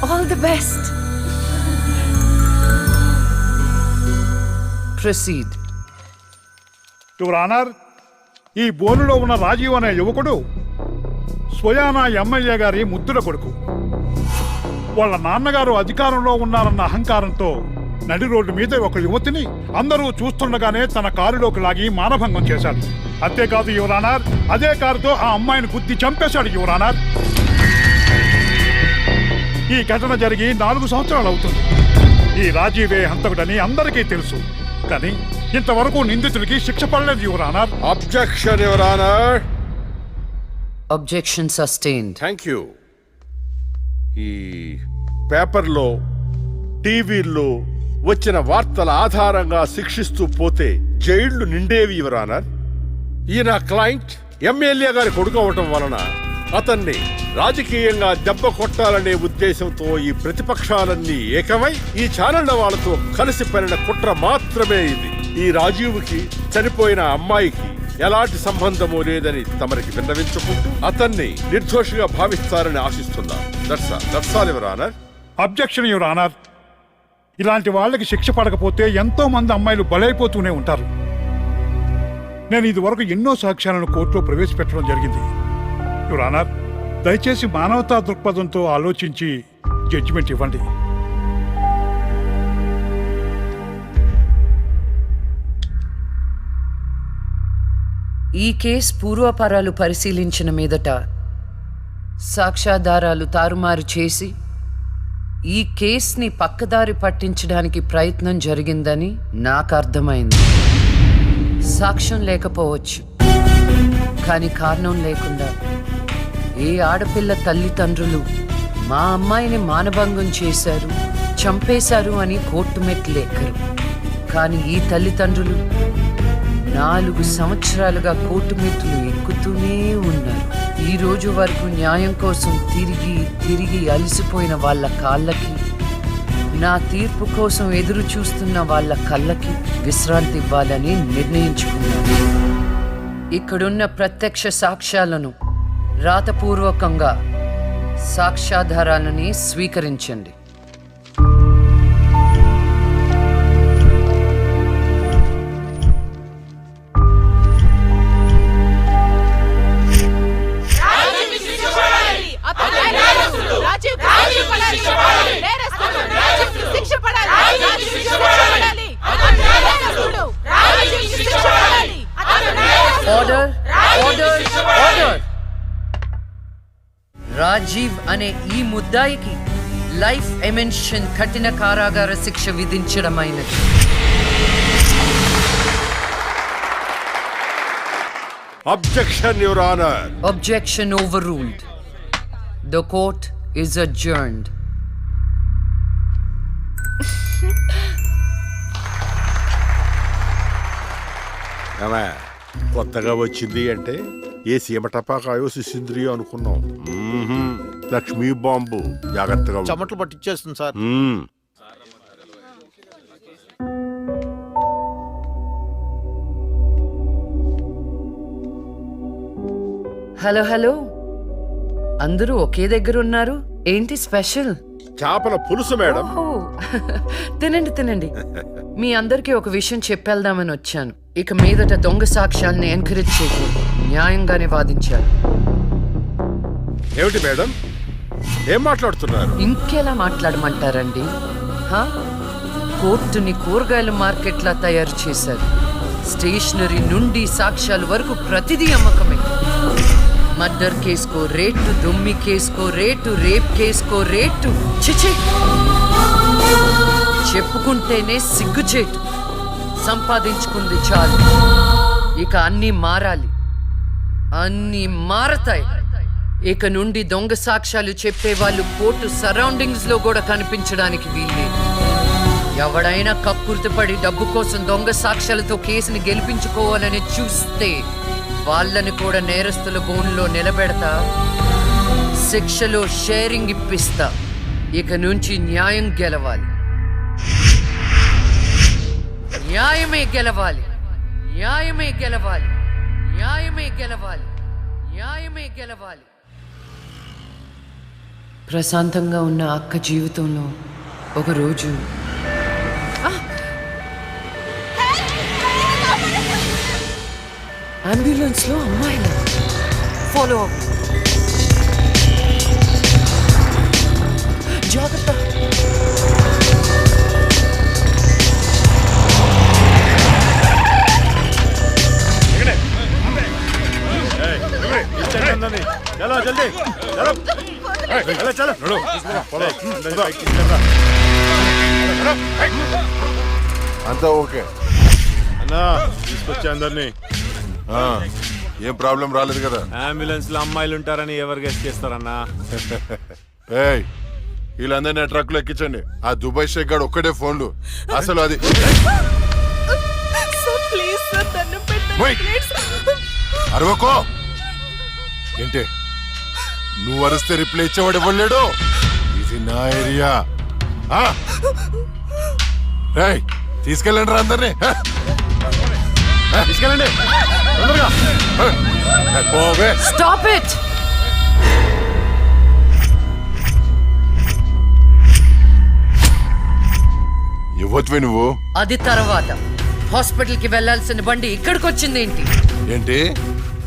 All the best. Proceed. Your honour, ఈ బోనులో ఉన్న రాజీవ్ అనే యువకుడు స్వయానా ఎమ్మెల్యే గారి ముద్దుల కొడుకు. వాళ్ళ నాన్నగారు అధికారంలో ఉన్నారన్న అహంకారంతో నడి రోడ్డు మీద ఒక యువతిని అందరూ చూస్తుండగానే తన కారులోకి లాగి మానభంగం చేశాడు. అంతేకాదు యువర్ ఆనర్, అదే కారుతో ఆ అమ్మాయిని గుద్ది చంపేశాడు యువర్ ఆనర్. ఈ ఘటన జరిగి 4 సంవత్సరాలు అవుతుంది. ఈ రాజీవే హంతకుడని అందరికీ తెలుసు, కానీ ఇంతవరకు నిందితుడికి శిక్ష పడలేదు your honour. Objection your honour. Objection sustained. Thank you. ఈ పేపర్లో టీవీల్లో వచ్చిన వార్తల ఆధారంగా శిక్షిస్తూ పోతే జైళ్లు నిండేవి యువర్ ఆనర్. ఈయన క్లయింట్ ఎమ్మెల్యే గారి కొడుకు అవటం వలన అతన్ని రాజకీయంగా దెబ్బ కొట్టాలనే ఉద్దేశంతో ఈ ప్రతిపక్షాలన్నీ ఏకమై ఈ ఛానళ్ల వాళ్ళతో కలిసి పడిన కుట్ర మాత్రమే ఇది. ఈ రాజీవ్కి చనిపోయిన అమ్మాయికి ఎలాంటి సంబంధమూ లేదని తమరికి విన్నవించుకుంటూ అతన్ని నిర్దోషిగా భావిస్తారని ఆశిస్తున్నా. That's all your honour. Objection your honour. ఇలాంటి వాళ్ళకి శిక్ష పడకపోతే ఎంతో మంది అమ్మాయిలు బలైపోతూనే ఉంటారు. నేను ఇదివరకు ఎన్నో సాక్ష్యాలను కోర్టులో ప్రవేశపెట్టడం జరిగింది యువర్ ఆనర్. దయచేసి మానవతా దృక్పథంతో ఆలోచించి జడ్జిమెంట్ ఇవ్వండి. ఈ కేసు పూర్వపరాలు పరిశీలించిన మీదట సాక్ష్యాధారాలు తారుమారు చేసి ఈ కేసుని పక్కదారి పట్టించడానికి ప్రయత్నం జరిగిందని నాకు అర్థమైంది. సాక్ష్యం లేకపోవచ్చు, కానీ కారణం లేకుండా ఏ ఆడపిల్ల తల్లిదండ్రులు మా అమ్మాయిని మానభంగం చేశారు, చంపేశారు అని కోర్టు మెట్లు ఎక్కరు. కానీ ఈ తల్లిదండ్రులు 4 సంవత్సరాలుగా కోర్టు మెట్లు ఎక్కుతూనే ఉన్నారు. ఈ రోజు వరకు న్యాయం కోసం తిరిగి తిరిగి అలసిపోయిన వాళ్ళ కాళ్ళకి, నా తీర్పు కోసం ఎదురు చూస్తున్న వాళ్ళ కళ్ళకి విశ్రాంతి ఇవ్వాలని నిర్ణయించుకున్నాను. ఇక్కడున్న ప్రత్యక్ష సాక్ష్యాలను రాతపూర్వకంగా సాక్ష్యాధారాలని స్వీకరించండి. Order, order, order. రాజీవ్ అనే ఈ ముద్దాయికి లైఫ్ ఎమెన్షన్ కఠిన కారాగార శిక్ష విధించడమైనది. Objection your honour. Objection overruled. The court is adjourned. కొత్తగా వచ్చింది అంటే ఏ సీమ టపాకాయో శిశింద్రియో అనుకున్నాం. లక్ష్మీ బాంబు. జాగ్రత్తగా చెమటలు పట్టించేస్తుంది సార్. హలో హలో, అందరూ ఒకే దగ్గర ఉన్నారు. ఏంటి స్పెషల్? చేపల పులుసు మేడం. ఓహో, తినండి తినండి. మీ అందరికీ ఒక విషయం చెప్పేద్దామని వచ్చాను. ఇక మీదట దొంగ సాక్ష్యాల్ని ఎంకరేజ్ చేయకూడదు. న్యాయంగానే వాదించారు. ఏమిటి మేడం, ఏం మాట్లాడుతున్నారు? ఇంకెలా మాట్లాడమంటారండి? హా? కోర్టుని కూరగాయల మార్కెట్లా తయారు చేశారు. స్టేషనరీ నుండి సాక్ష్యాల వరకు ప్రతిదీ అమ్మకమే. మర్డర్ కేసుకో రేటు, దొమ్మి కేసుకో రేటు, రేప్ కేసుకో రేటు. చిచి, చెప్పుకుంటేనే సిగ్గుచేటు. సంపాదించుకుంది చాలు, ఇక అన్నీ మారాలి. అన్నీ మారతాయి. ఇక నుండి దొంగ సాక్ష్యాలు చెప్పే వాళ్ళు కోర్టు సరౌండింగ్స్ లో కూడా కనిపించడానికి వీల్లేదు. ఎవడైనా కక్కుర్తిపడి డబ్బు కోసం దొంగ సాక్ష్యాలతో కేసుని గెలిపించుకోవాలని చూస్తే వాళ్ళని కూడా నేరస్తుల బోన్లో నిలబెడతా, శిక్షలో షేరింగ్ ఇప్పిస్తా. ఇక నుంచి న్యాయం గెలవాలి. న్యాయమే గెలవాలి. న్యాయమే గెలవాలి. న్యాయమే గెలవాలి. న్యాయమే గెలవాలి. ప్రశాంతంగా ఉన్న అక్క జీవితంలో ఒకరోజు అంబులెన్స్ లో అమ్మాయిలు ఫాలో అవ్వ. జాగ్రత్త. చలో జల్దీ చలో చలో. అంతా ఓకే అన్నా, తీసుకొచ్చా అందరినీ. ఏం ప్రాబ్లం రాలేదు కదా? అంబులెన్స్ లో అమ్మాయిలు ఉంటారని ఎవరు గెస్ట్ చేస్తారన్నా? ఏయ్, వీళ్ళందరినీ ట్రక్ లో ఎక్కించండి. ఆ దుబాయ్ షేక్ గాడు ఒక్కడే ఫోన్లు. అసలు అది అరవకో. ఏంటి నువ్వు అరిస్తే రిప్లై ఇచ్చేవాడు ఇవ్వలేడు. ఇది నా ఏరియా. రేయ్, తీసుకెళ్ళండి రా అందరినీ. తీసుకెళ్ళండి. Stop it! ఇవ్వచ్చువే నువ్వు. అది తర్వాత. హాస్పిటల్ కి వెళ్లాల్సిన బండి ఇక్కడికి వచ్చింది ఏంటి? ఏంటి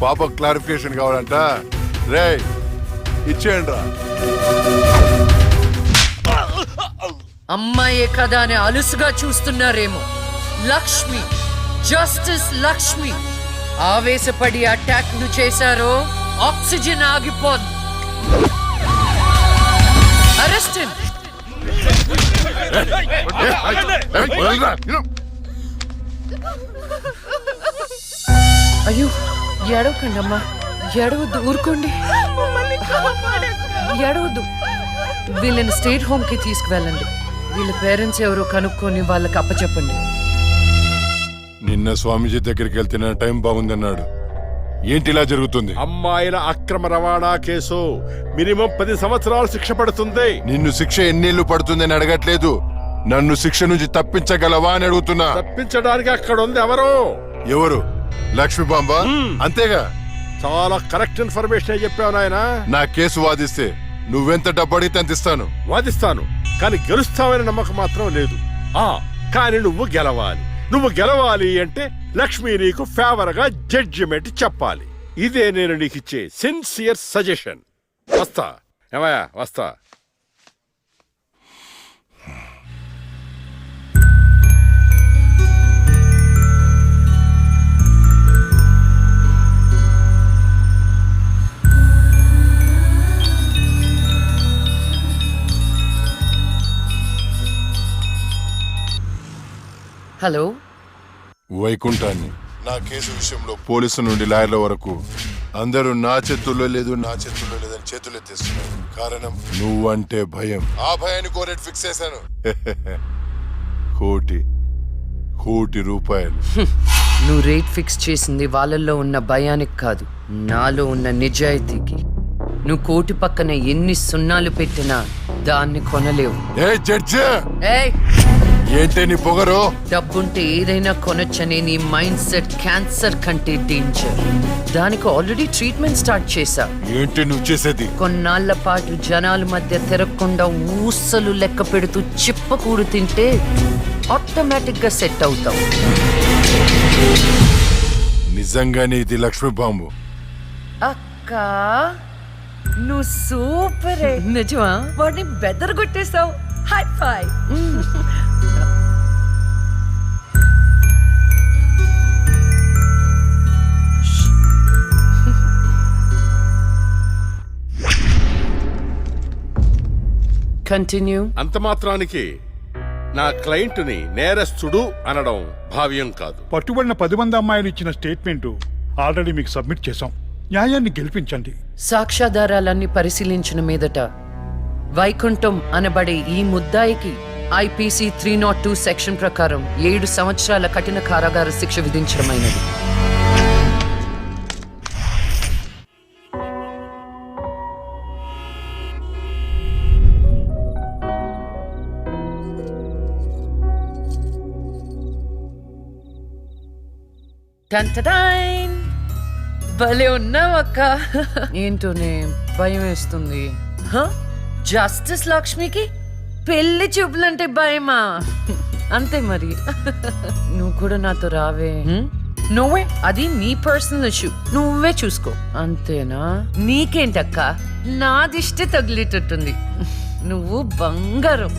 పాప క్లారిఫికేషన్ కావాలంట? రే, ఇచ్చేయండి రా. అమ్మాయే కదా అని అలుసుగా చూస్తున్నారేమో. లక్ష్మి, జస్టిస్ లక్ష్మి ఆవేశపడి అటాక్ ను చేశారో ఆక్సిజన్ ఆగిపోద్ది. Arrest him. అయ్యో, ఏడవకండి అమ్మా, ఏడవద్దు, ఊరుకోండి. ఏడవద్దు. వీళ్ళని స్టేట్ హోమ్ కి తీసుకువెళ్ళండి. వీళ్ళ పేరెంట్స్ ఎవరో కనుక్కొని వాళ్ళకి అప్పచెప్పండి. నిన్న స్వామీజీ దగ్గరికి వెళ్తే టైం బాగుందన్నాడు. ఏంటి ఇలా జరుగుతుంది? అమ్మాయిల అక్రమ రవాణా కేసు మినిమం 10 సంవత్సరాలు శిక్ష పడుతుంది. నిన్ను శిక్ష ఎన్నేళ్లు పడుతుందని అడగట్లేదు, నన్ను శిక్ష నుంచి తప్పించగలవా అని అడుగుతున్నా. తప్పించడానికి అక్కడ ఉంది ఎవరు? ఎవరు? లక్ష్మి బాంబ. అంతేగా? చాలా కరెక్ట్ ఇన్ఫర్మేషన్ చెప్పావు నాయన. నా కేసు వాదిస్తే నువ్వెంత డబ్బు అడిగితే అంత ఇస్తాను. వాదిస్తాను, కానీ గెలుస్తావని నమ్మకం మాత్రం లేదు. కానీ నువ్వు గెలవాలి. నువ్వు గెలవాలి అంటే లక్ష్మి నీకు ఫేవర్ గా జడ్జిమెంట్ చెప్పాలి. ఇదే నేను నీకు ఇచ్చే సిన్సియర్ సజెషన్. వస్తా ఏమయ్యా, వస్తా. హలో, వైకుంఠాన్ని. నా కేసు విషయంలో పోలీసు నుండి లాయర్ల వరకు అందరూ నా చేతుల్లో లేదు, నా చేతుల్లో లేదని చేతులు ఎత్తేస్తున్నారు. కారణం నువ్వంటే భయం. ఆ భయాన్ని కోరేట్ ఫిక్స్ చేశాను. కోటి రూపాయలు. నువ్వు రేట్ ఫిక్స్ చేసింది వాళ్ళల్లో ఉన్న భయానికి కాదు, నాలో ఉన్న నిజాయితీకి. నువ్వు కోటి పక్కన ఎన్ని సున్నాలు పెట్టినా దాన్ని కొనలేవు. ఏ జడ్జి, ఏయ్, ఏంటే నీ పొగరు? డబ్బుంటే ఏదైనా కొనొచ్చనే నీ మైండ్ సెట్ క్యాన్సర్ కంటే డేంజర్. దానికి ఆల్రెడీ ట్రీట్మెంట్ స్టార్ట్ చేశా. ఏంటి నువ్వు చేసేది? కొన్నాళ్ల పాటు జనాల మధ్య తిరగకుండా ఊసలు లెక్క పెడుతూ చిప్పకూడు తింటే ఆటోమేటిక్ గా సెట్ అవుతావు. నిజంగానే ఇది లక్ష్మీ బాంబు. అక్క నువ్వు సూపరే. నిజమా? వాడిని బెదర్ కొట్టేశావు. హై ఫై. కంటిన్యూ. అంత మాత్రానికి నా క్లయింట్ని నేరస్తుడు అనడం భావ్యం కాదు. పట్టుబడిన 10 మంది అమ్మాయిలు ఇచ్చిన స్టేట్మెంట్ ఆల్రెడీ మీకు సబ్మిట్ చేశాం. న్యాయాన్ని గెలిపించండి. సాక్ష్యాధారాలన్నీ పరిశీలించిన మీదట వైకుంఠం అనబడే ఈ ముద్దాయికి ఐపీసీ 302 సెక్షన్ ప్రకారం 7 సంవత్సరాల కఠిన కారాగార శిక్ష విధించడమైనది. టంటడైన్! భలే ఉన్నావక్క. ఏంటోనే భయం వేస్తుంది. జస్టిస్ లక్ష్మికి పెళ్లి చూపులంటే భయమా? అంతే మరి. నువ్వు కూడా నాతో రావే. నువ్వే, అది నీ పర్సనల్ ఇష్యూ, నువ్వే చూసుకో. అంతేనా? నీకేంటక్క, నా దిష్టి తగిలేటట్టుంది. నువ్వు బంగారం.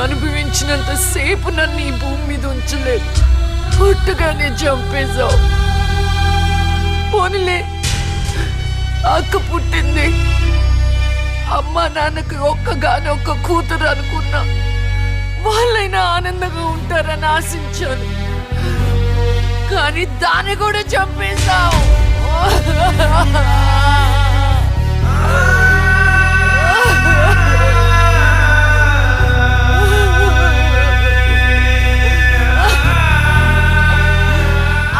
అనుభవించినంత సేపు నన్ను ఈ భూమి మీద ఉంచలేదు. పుట్టగానే చంపేశావు. పోనీలే, అక్క పుట్టింది. అమ్మ నాన్నకి ఒక్కగానొక్క కూతురు అనుకున్నా. వాళ్ళైనా ఆనందంగా ఉంటారని ఆశించాను. కానీ దాన్ని కూడా చంపేశావు.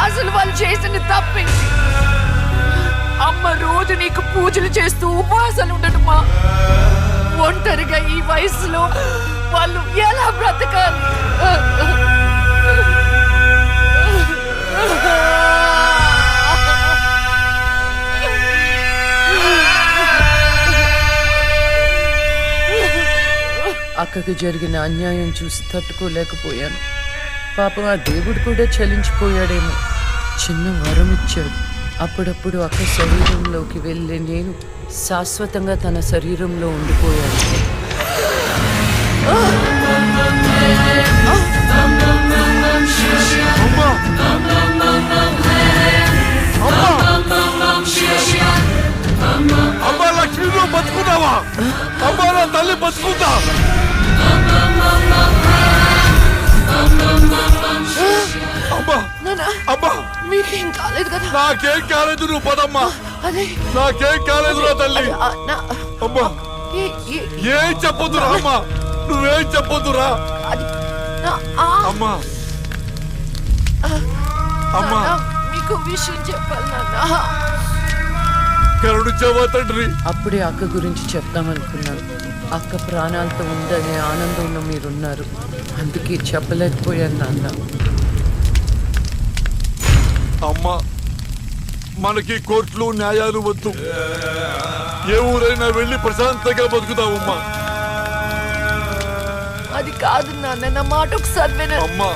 అసలు వాళ్ళు చేసిన తప్పేంటి? అమ్మ రోజు నీకు పూజలు చేస్తూ ఉపవాసాలు ఉండటమా? ఒంటరిగా ఈ వయసులో వాళ్ళు ఎలా బ్రతకాలి? అక్కకు జరిగిన అన్యాయం చూసి తట్టుకోలేకపోయాను. పాపం ఆ దేవుడు కూడా చలించిపోయాడేమో. చిన్న వరం ఇచ్చాడు. అప్పుడప్పుడు అక్క శరీరంలోకి వెళ్ళే నేను శాశ్వతంగా తన శరీరంలో ఉండిపోయాను. అమ్మా లక్ష్మి, నువ్వు బతుకున్నావా? అమ్మా నా తల్లి బతుకుందా? మీకేం కాలేదు కదా? నాకేం కాలేదు, నువ్వు పదమ్మా. నాకేం కాలేదు నా తల్లి. అమ్మా ఏం చెప్పొద్దురా అమ్మా, నువ్వేం చెప్పొద్దురా అమ్మా. అమ్మా మీకు విషయం చెప్పాలి నాన్న. కరుణించావా తండ్రి. అప్పుడే అక్క గురించి చెప్తామనుకున్నాను. అక్క ప్రాణాలతో ఉందనే ఆనందంలో మీరున్నారు. అందుకే చెప్పలేకపోయాను నాన్న. అమ్మా, మనకి కోర్టులు న్యాయాలు వద్దు. ఏ ఊరైనా వెళ్ళి ప్రశాంతంగా బతుకుతావమ్మా. అది కాదు నాన్న, నా మాట ఒకసారి వినండి. అమ్మా,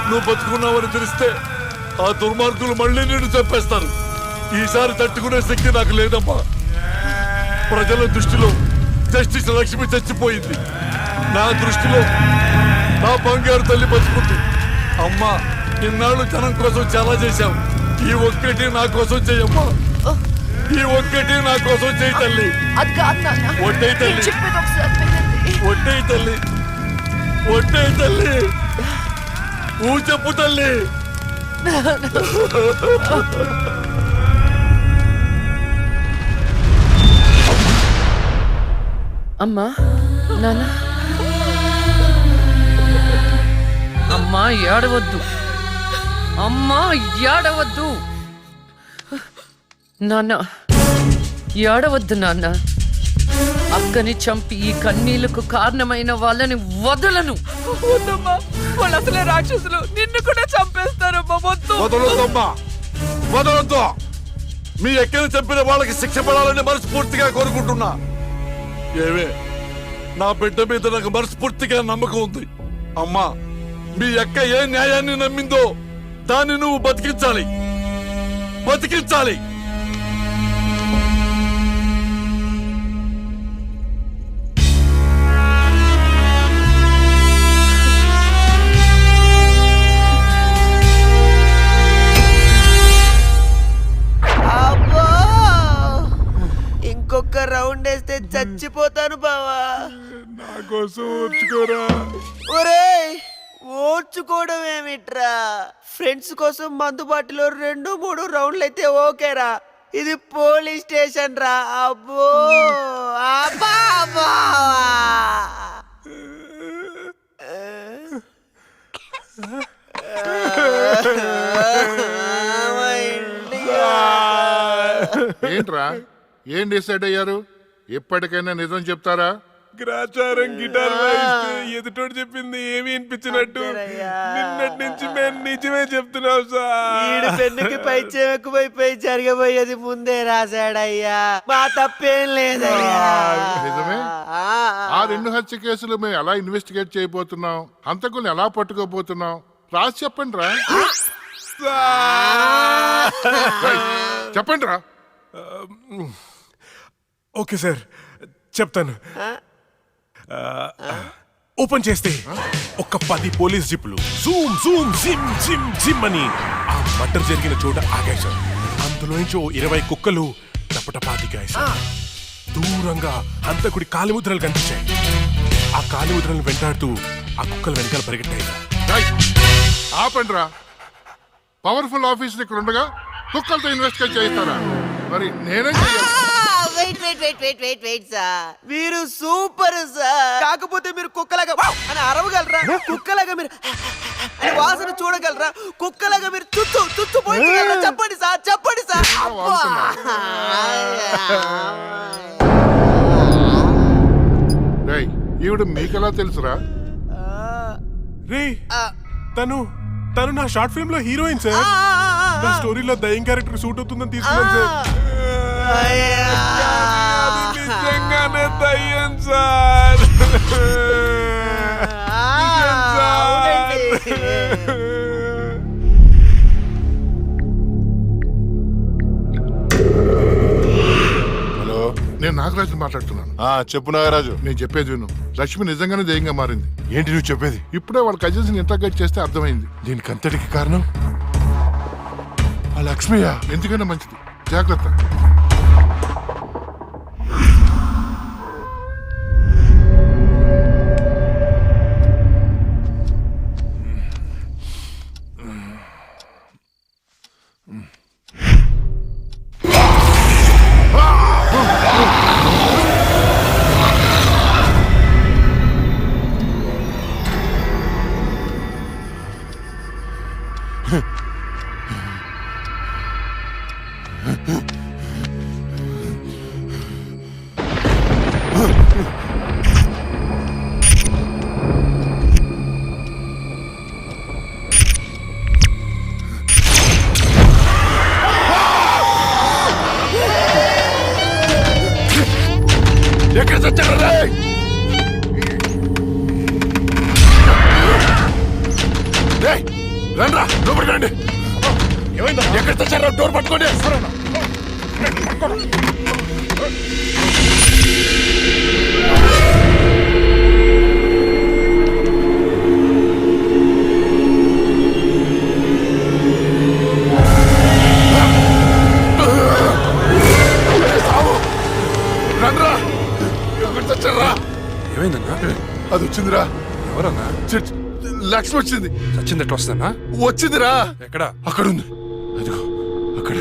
నువ్వు బతుకున్నావని తెలిస్తే ఆ దుర్మార్గులు మళ్ళీ నిన్ను చంపేస్తారు. ఈసారి తట్టుకునే శక్తి నాకు లేదమ్మా. ప్రజల దృష్టిలో జస్టిస్ లక్ష్మి చచ్చిపోయింది. నా దృష్టిలో నా బంగారు తల్లి బతుకుంది. అమ్మా, ఇన్నాళ్ళు జనం కోసం చాలా చేశావు. ఈ ఒక్కటి నా కోసం చెయ్యమ్మా. ఈ ఒక్కటి నా కోసం చెయ్యి తల్లి. ఒట్టే తల్లి, ఒట్టే తల్లి, ఒట్టే తల్లి. చెప్పు తల్లి. అమ్మా, నాన్న, అమ్మా ఏడవద్దు. అమ్మా ఏడవద్దు. నాన్న ఏడవద్దు నాన్న. అక్కని చంపి ఈ కన్నీళ్లకు కారణమైన వాళ్ళని వదలను. వద్దమ్మా, వాళ్ళు అసలే రాక్షసులు. నిన్ను కూడా చంపేస్తారమ్మా. వదలొద్దమ్మా, వదలొద్దు. మీ ఎక్కని చంపిన వాళ్ళకి శిక్ష పడాలని మనస్ఫూర్తిగా కోరుకుంటున్నా. ఏవే, నా బిడ్డ మీద నాకు మనస్ఫూర్తిగా నమ్మకం ఉంది. అమ్మా, మీ అక్క ఏ న్యాయాన్ని నమ్మిందో దాన్ని నువ్వు బతికించాలి, బతికించాలి. ఇంకొక రౌండ్ వేస్తే చచ్చిపోతాను బావా. నా కోసం ఓర్చుకోరా. ఒరేయ్, ఓర్చుకోవడం ఏమిట్రా? ఫ్రెండ్స్ కోసం మందు బాటిలో 2-3 రౌండ్లు అయితే ఓకేరా. ఇది పోలీస్ స్టేషన్ రా. అబ్బో, అబ్బా, అబ్బా. ఏంట్రా, ఏం డిసైడ్ అయ్యారు? ఎప్పటికైనా నిజం చెప్తారా? గ్రాచారం గిటార్ వాయిస్తే ఎదుటోడు చెప్పింది ఏమి అనిపించినట్టు నిన్నటి నుంచి మేము నిజమే చెప్తున్నాం సార్. పెన్నుకి పైచేం ఎక్కువైపోయి జరగబోయేది ముందే రాశాడయ్యా. మా తప్పేం లేదయ్యా. నిజమే. ఆ 2 హత్య కేసులు మేము ఎలా ఇన్వెస్టిగేట్ చేయబోతున్నాం, హంతకుల్ని ఎలా పట్టుకోబోతున్నాం రాసి చెప్పండి రా. చెప్పండి రా. ఓకే సార్, చెప్తాను. ఓపెన్ చేస్తే ఒక 10 పోలీస్ జీపులు జూమ్ జూమ్ జిమ్ జిమ్ జిమ్ అని ఆ మర్డర్ జరిగిన చోట ఆగాయి సార్. అందులోంచి 20 కుక్కలు టపటపాతికాయి సార్. దూరంగా హంతకుడి కాలిముద్రలు కనిపించాయి. ఆ కాలిముద్రలను వెంటాడుతూ ఆ కుక్కలు వెనకాల పరిగెట్టాయి. ఆపండి రా. పవర్ఫుల్ ఆఫీసులు ఇక్కడ ఉండగా కుక్కలతో ఇన్వెస్టిగేట్ చేస్తారా? మరి నేనే చేయాలి. వెయిట్ సార్, మీరు సూపర్ సార్. కాకపోతే మీరు కుక్కలాగా అని అరవగలరా? కుక్కలాగా మీరు అని వాసన చూడగలరా? కుక్కలాగా మీరు చుట్టూ చుట్టూ పోయించగలరా? చెప్పండి సార్, చెప్పండి సార్. ఈవిడ మీకెలా తెలుసురా? రే, తను నా షార్ట్ ఫిల్మ్ లో హీరోయిన్ సార్. నా స్టోరీలో దయ్యం క్యారెక్టర్ సూట్ అవుతుందని తీసుకున్నాను సార్. నిజంగానే దయ్యం సార్. హలో, నేను నాగరాజు మాట్లాడుతున్నాను. చెప్పు నాగరాజు. నేను చెప్పేది విను. లక్ష్మి నిజంగానే దయ్యంగా మారింది. ఏంటి నువ్వు చెప్పేది? ఇప్పుడే వాళ్ళ కజిన్స్ ని ఇంటర్గేట్ చేస్తే అర్థమైంది. దీనికి అంతటికి కారణం ఆ లక్ష్మియా? ఎందుకైనా మంచిది, జాగ్రత్త. ఎక్కడ చచ్చారా? రండ్రా లోపలికి రండి. ఎక్కడ చచ్చారా? డోర్ పట్టుకోండి. రండ్రా. ఎక్కడ చచ్చారా? ఏమైందన్నా? అది వచ్చిందిరా. ఎవరన్నా? లక్ష్మి వచ్చింది. చచ్చింది ఎట్లా వస్తుందన్నా? వచ్చిందిరా. ఎక్కడ? అక్కడ ఉంది. అదిగో అక్కడ.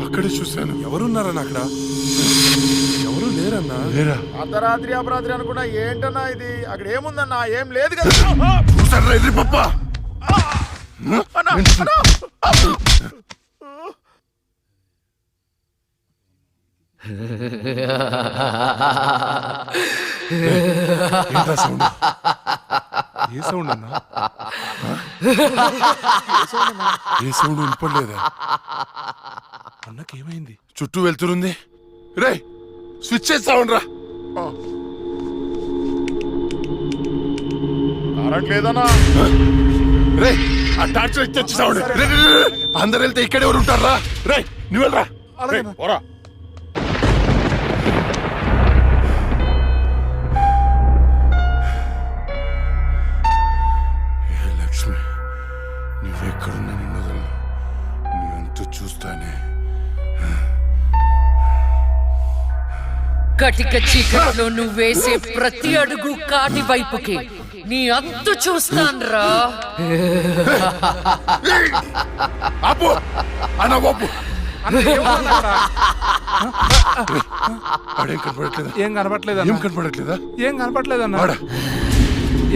అక్కడే చూశాను. ఎవరున్నారన్నా అక్కడ? ఎవరు లేరన్నా. లేరా? అర్ధరాత్రి అపరాత్రి అనుకున్నా ఏంటన్నా ఇది? అక్కడ ఏముందన్నా? ఏం లేదు కదా. చూసారా ఎదురు పప్ప? ఏ సౌండ్ అన్నా? ఏ సౌండ్ వినపడలేదా? అన్నకేమైంది? చుట్టూ వెళ్తురుంది. రే స్విచ్ చేస్తావుండ్రా. కరెంట్ లేదన్నా. రే ఆ టార్చ్ లైట్ తెచ్చి సౌండ్. అందరు వెళ్తే ఇక్కడ ఎవరు ఉంటారా? రే నువ్వు వెళ్ళరా. పోరా. లక్ష్మి నువ్వెక్కడున్నా నిన్ను వదలను. నీ అంతు చూస్తానే. కటిక చీకట్లో నువ్వేసే ప్రతి అడుగు కాటి వైపుకి నీ అంతు చూస్తాన్రా. ఆపు అన్న బాపు. ఏం కనపడట్లేదా? ఏం కనపడట్లేదన్నా. ఏం కనపడట్లేదన్నా.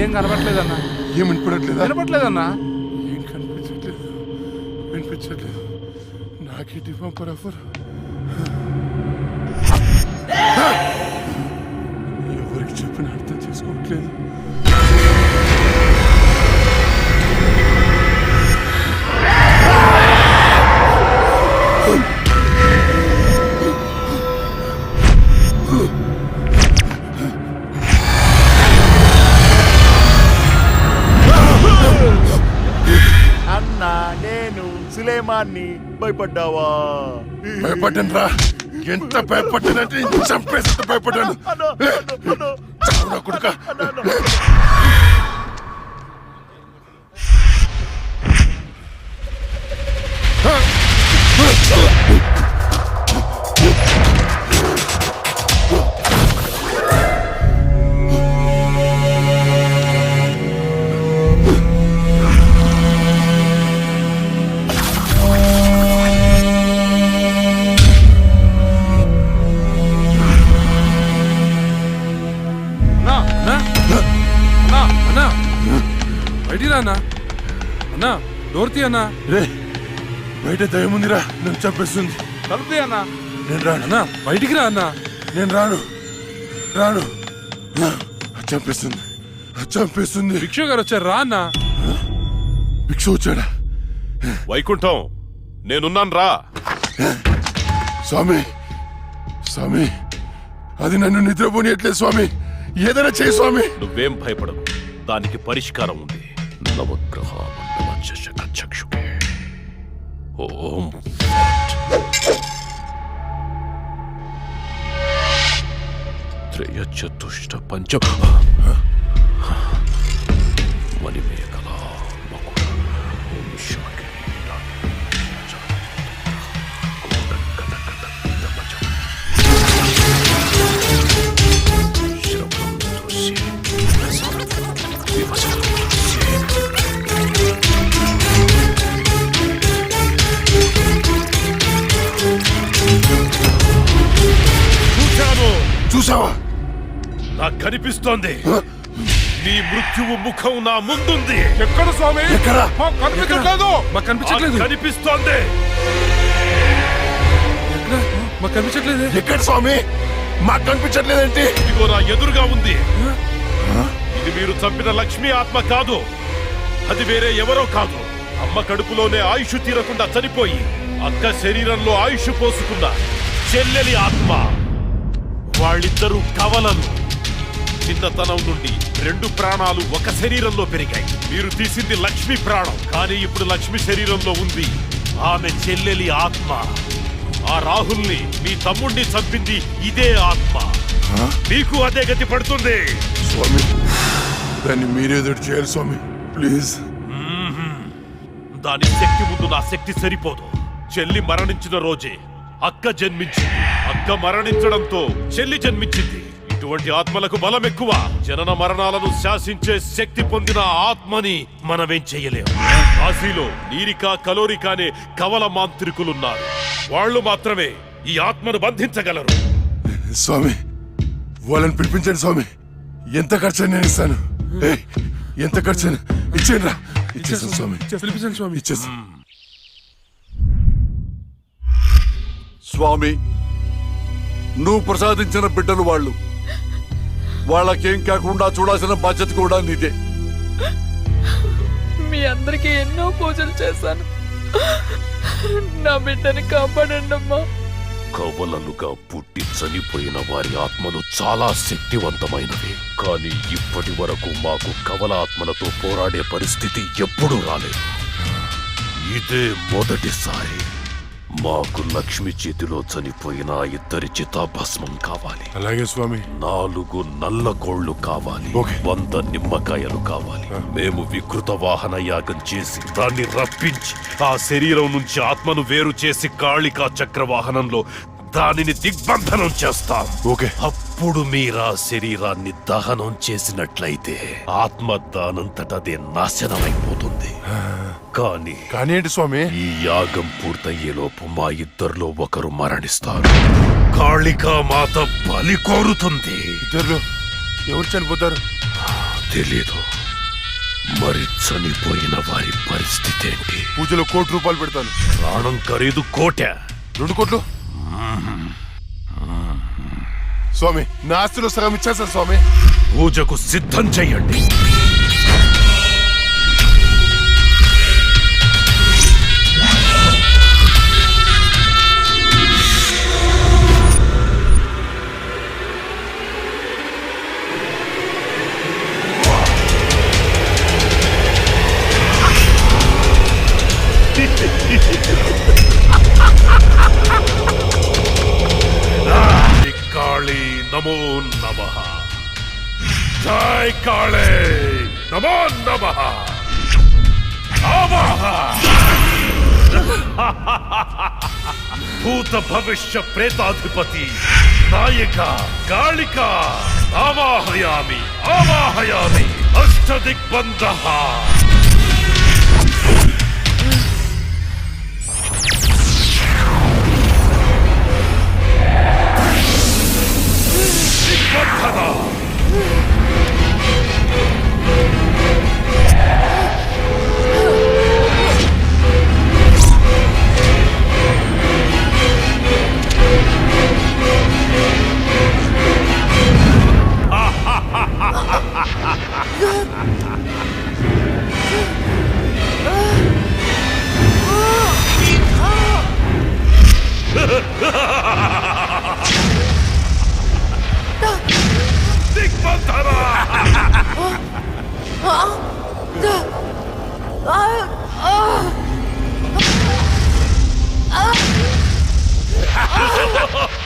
ఏం కనపడట్లేదన్నా. ఏం వినపడట్లేదా? వినపడట్లేదన్నా. ఏం కనిపించట్లేదు. వినిపించట్లేదు. నాకేంటి పంపరఫర్. ఎవరికి చెప్పిన అర్థం చేసుకోవట్లేదు. అన్నా నేను సులేమాన్ని. భయపడ్డావా? భయపడ్డాను రా. ఎంత భయపడ్డానంటే చంపేసి భయపడ్డాను. చావురా కొడుకా. అన్నా అన్నా డోర్ తీ అన్నా. రే బయట దయ్యం ఉందిరా. నన్ను చంపేస్తుంది. తలుపు అన్నా. నేను రాను. అన్నా బయటికి రా అన్నా. నేను రాను. రాను. చంపేస్తుంది. చంపేస్తుంది. భిక్షు గారు వచ్చారు రా అన్నా. భిక్షు వచ్చాడా? వైకుంఠం నేనున్నాను రా. స్వామి స్వామి అది నన్ను నిద్రపోనియట్లేదు స్వామి. ఏదైనా చేయి స్వామి. నువ్వేం భయపడకు. దానికి పరిష్కారం ఉంది. నవగ్రహ మండల చషక చక్షుకే ఓం త్రయ చతుష్ట పంచ మణిమేఖల మకుట ఓం శాకే చూసావా? నాకు కనిపిస్తోంది. నీ మృత్యువు ముఖం నా ముందుంది. ఎక్కడ స్వామి? ఎక్కడ? కనిపించట్లేదు. మాకు కనిపించట్లేదు. కనిపిస్తోంది. మాకు కనిపించట్లేదు. ఎక్కడ స్వామి? మాకు కనిపించట్లేదేంటి? ఇదిగో నా ఎదురుగా ఉంది. ఇది మీరు చంపిన లక్ష్మి ఆత్మ కాదు. అది వేరే ఎవరో కాదు. అమ్మ కడుపులోనే ఆయుష్ తీరకుండా చనిపోయి అక్క శరీరంలో ఆయుష్ పోసుకున్న చెల్లెలి ఆత్మ. వాళ్ళిద్దరూ కవలలు. చిన్నతనం నుండి 2 ప్రాణాలు ఒక శరీరంలో పెరిగాయి. మీరు తీసింది లక్ష్మి ప్రాణం, కానీ ఇప్పుడు లక్ష్మి శరీరంలో ఉంది ఆమె చెల్లెలి ఆత్మ. ఆ రాహుల్ని మీ తమ్ముణ్ణి చంపింది ఇదే ఆత్మ. మీకు అదే గతి పడుతుంది. స్వామి, దాన్ని మీరేదో చేయాలి స్వామి, ప్లీజ్. దాని శక్తి ముందు నా శక్తి సరిపోదు. చెల్లి మరణించిన రోజే అక్క జన్మించింది. అక్క మరణించడంతో చెల్లి జన్మించింది. ఇటువంటి ఆత్మలకు బలం ఎక్కువ. జనన మరణాలను శాసించే శక్తి పొందిన ఆత్మని మనమేం చెయ్యలేము. కాశీలో నీరిక కలోరిక అనే కవల మాంత్రికులున్నారు. వాళ్ళు మాత్రమే ఈ ఆత్మను బంధించగలరు. స్వామి, వాళ్ళని పిలిపించండి స్వామి. ఎంత ఖర్చు నేను ఇస్తాను. ఎంత ఖర్చు ఇచ్చేయండి రా. ఇచ్చేస్తాను స్వామి. పిలిపించండి స్వామి. ఇచ్చేస్తాను స్వామి. నువ్వు ప్రసాదించిన బిడ్డలు వాళ్ళు. వాళ్ళకేం కాకుండా చూడాల్సిన బాధ్యత కూడా నీదే. మీ అందరికీ ఎన్నో పూజలు చేశాను. నా బిడ్డని కాపాడండి అమ్మా. కవలలుగా పుట్టి చనిపోయిన వారి ఆత్మలు చాలా శక్తివంతమైనవి. కానీ ఇప్పటి వరకు మాకు కవల ఆత్మలతో పోరాడే పరిస్థితి ఎప్పుడూ రాలేదు. ఇదే మొదటిసారి. మాకు లక్ష్మి చేతిలో చనిపోయిన 2 చితాభస్మం కావాలి. అలాగే స్వామి. 4 నల్ల కోళ్లు కావాలి. 100 నిమ్మకాయలు కావాలి. మేము వికృత వాహన యాగం చేసి దాన్ని రప్పించి ఆ శరీరం నుంచి ఆత్మను వేరు చేసి కాళికా చక్రవాహనంలో దానిని దిగ్బంధనం చేస్తాం. అప్పుడు మీరా శరీరాన్ని దహనం చేసినట్లయితే ఆత్మ దానంతటదే నాశనమైపోతుంది. కానీ ఏంటి స్వామి? ఈ యాగం పూర్తయ్యేలోపు మా ఇద్దరిలో ఒకరు మరణిస్తారు. కాళికా మాత బలి కోరుతుంది. ఇద్దరు ఎవరు చనిపోతారు? తెలీదు. మరి చనిపోయిన వారి పరిస్థితి ఏంటి? పూజలో 1 కోటి రూపాయలు పెడతాను. ప్రాణం ఖరీదు 1 కోటి. 2 కోట్లు స్వామి. నా ఆస్తిలో సగం ఇచ్చేస్తాను స్వామి. పూజకు సిద్ధం చెయ్యండి. కాళీ నమో నమః. జై కాళీ నమో నమః. భూత భవిష్య ప్రేతాధిపతి నాయక కాళిక ఆవాహయామి ఆవాహయామి. అష్టదిగ్బంధః.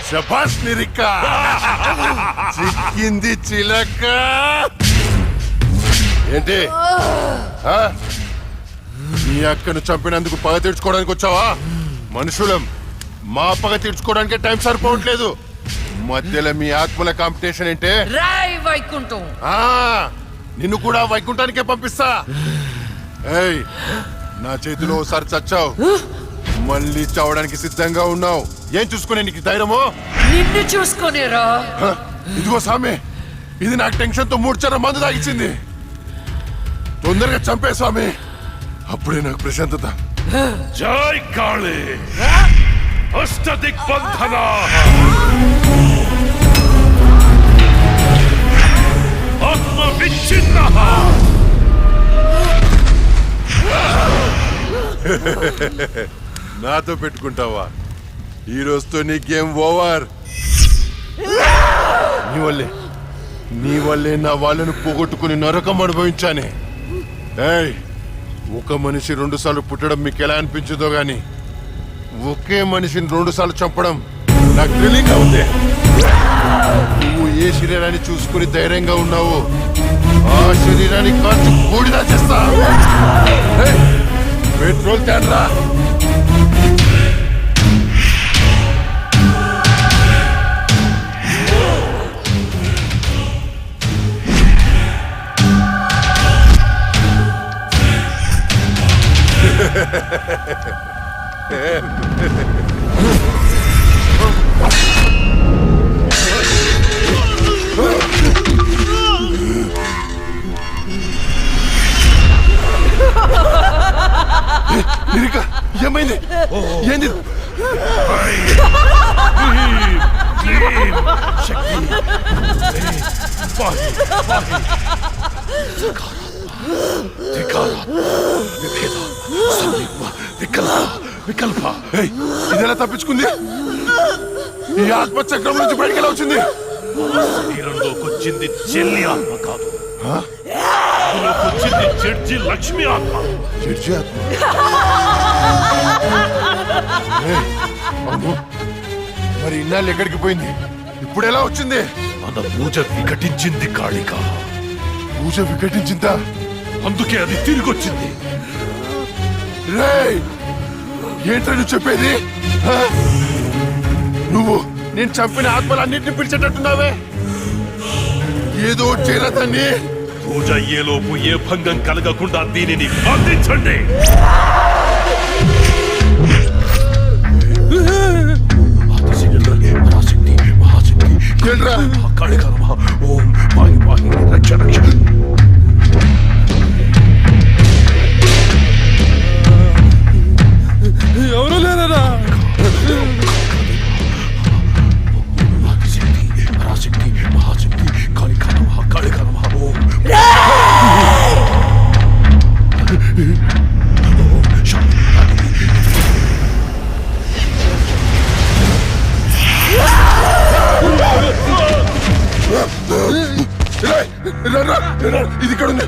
శభాష్ నిరిక. చిక్కింది చిలక. ఏంటి? మీ అక్కను చంపినందుకు పగ తీర్చుకోవడానికి వచ్చావా? మనుషులం, మా పగ తీర్చుకోవడానికి టైం సరిపోవట్లేదు. మధ్యలో మీ ఆత్మల కాంపిటీషన్ ఏంటే? రాయ్ వైకుంఠం. నిన్ను కూడా వైకుంఠానికే పంపిస్తా. ఏయ్, నా చేతిలో ఒకసారి చచ్చావు, మళ్ళీ చావడానికి సిద్ధంగా ఉన్నావు. ఏం చూసుకునే నీకు ధైర్యమో? నిన్ను చూసుకునేరా. ఇదిగో స్వామి, ఇది నాకు టెన్షన్ తో 3 చర మందు తాగిచ్చింది. తొందరగా చంపే స్వామి, అప్పుడే నాకు ప్రశాంతత. జై కాళీ. అష్ట దిగ్బంధనా ఆత్మ విచ్ఛిన్న. నాతో పెట్టుకుంటావా? ఈ రోజుతో నీ గేమ్ ఓవర్. నీ వల్లే నా వాళ్ళను పోగొట్టుకుని నరకం అనుభవించానే. ఏయ్, ఒక మనిషి 2 సార్లు పుట్టడం మీకు ఎలా అనిపించదో గాని ఒకే మనిషిని 2 సార్లు చంపడం నాకు థ్రిల్లింగ్ గా ఉంది. నువ్వు ఏ శరీరాన్ని చూసుకుని ధైర్యంగా ఉన్నావు ఆ శరీరాన్ని కాల్చి బూడిదా చేస్తా. ఏయ్, పెట్రోల్ తేడ్రా. ఏమైంది? ఏంది? ఇదెలా తప్పించుకుంది? ఈ ఆత్మచక్రం నుంచి బయటకు ఎలా వచ్చింది? శరీరంలోకి వచ్చింది చెల్లి ఆత్మ కాదు, అందులోకి వచ్చింది జడ్జి లక్ష్మి ఆత్మ. జడ్జి ఆత్మ? అమ్మో, మరి ఇన్నాళ్ళు ఎక్కడికి పోయింది? ఇప్పుడు ఎలా వచ్చింది? మన పూజ వికటించింది కాళిక. పూజ వికటించిందా? అందుకే అది తిరిగి వచ్చింది. రేయ్, ఏంట్రా నువ్వు చెప్పేది? నువ్వు నేను చంపిన ఆత్మలన్నింటినీ పిలిచేటట్టున్నావే. ఏదో చేయరా దాన్ని. పూజ అయ్యేలోపు ఏ భంగం కలగకుండా దీనిని బంధించండి. ఓం పాయి పాయి రక్ష రక్ష. ఎవరు లేరా? పరాశక్తి మహాశక్తి కాళికా నమః కాళికా నమః. ఓం ఇది ఇక్కడ ఉంది.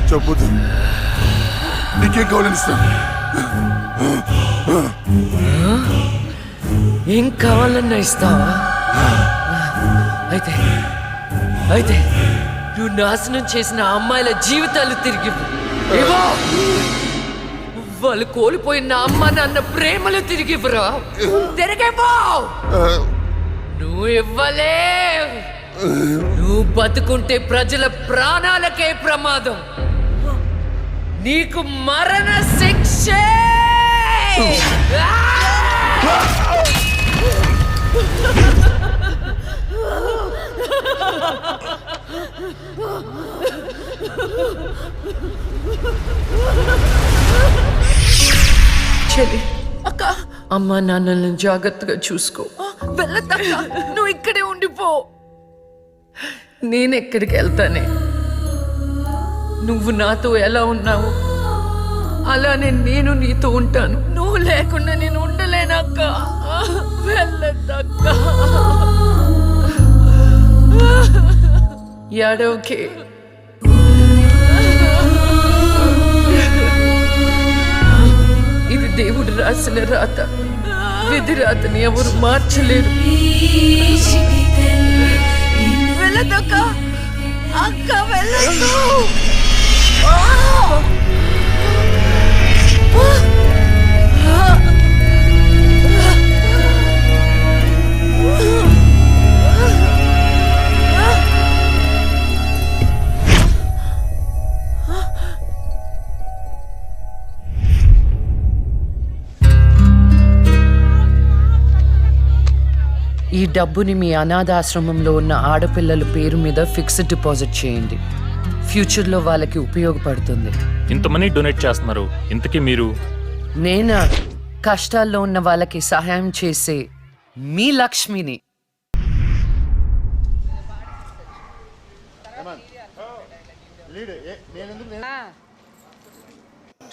చెప్పొద్దు. నీకేం కావాలని ఇస్తాను. ఏం కావాలన్నా ఇస్తావా? అయితే అయితే నువ్వు నాశనం చేసిన అమ్మాయిల జీవితాలు తిరిగి ఇవ్వు. వాళ్ళు కోల్పోయిన అమ్మ నాన్న ప్రేమలు తిరిగి తిరిగివ్వు. నువ్వు ఇవ్వలే. నువ్వు బతుకుంటే ప్రజల ప్రాణాలకే ప్రమాదం. నీకు మరణ శిక్షే. చెల్లి, అక్క, అమ్మా నాన్నల్ని జాగ్రత్తగా చూసుకో. వెళ్ళద్దక్క, నువ్వు ఇక్కడే ఉండిపో. నేనెక్కడికి వెళ్తానే? నువ్వు నాతో ఎలా ఉన్నావు అలానే నేను నీతో ఉంటాను. నువ్వు లేకుండా నేను ఉండలేనక్క. వెళ్ళద్దక్క. ఏడవకే. ఇది దేవుడు రాసిన రాత. విధి రాతని ఎవరు మార్చలేరు. వెళ్ళదక్క, అక్క వెళ్ళదు. ఈ డబ్బుని మీ అనాథాశ్రమంలో ఉన్న ఆడపిల్లల పేరు మీద ఫిక్స్డ్ డిపాజిట్ చేయండి. ఫ్యూచర్లో వాళ్ళకి ఉపయోగపడుతుంది. ఇంత మనీ డొనేట్ చేస్తున్నారు, ఇంతకీ మీరు? నేనా కష్టాల్లో ఉన్న వాళ్ళకి సహాయం చేసే మీ లక్ష్మిని.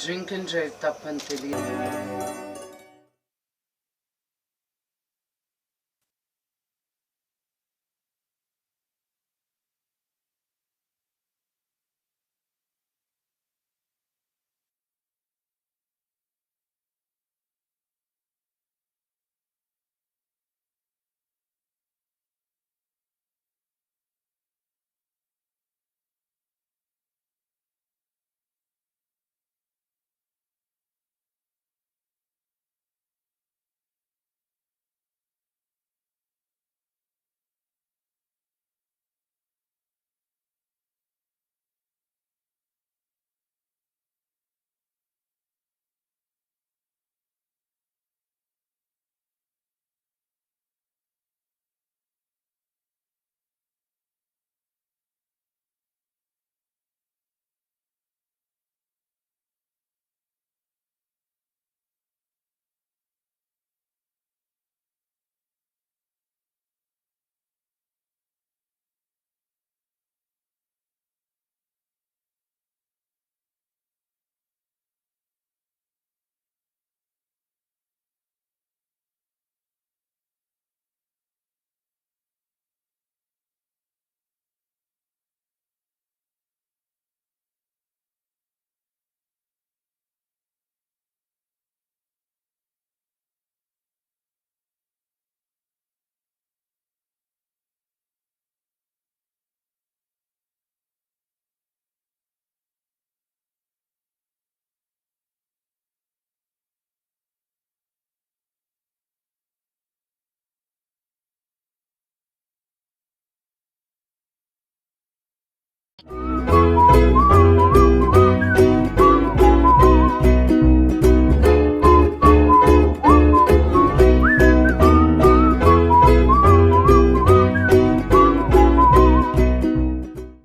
డ్రింక్ అండ్ డ్రైవ్ తప్పని తెలియదు.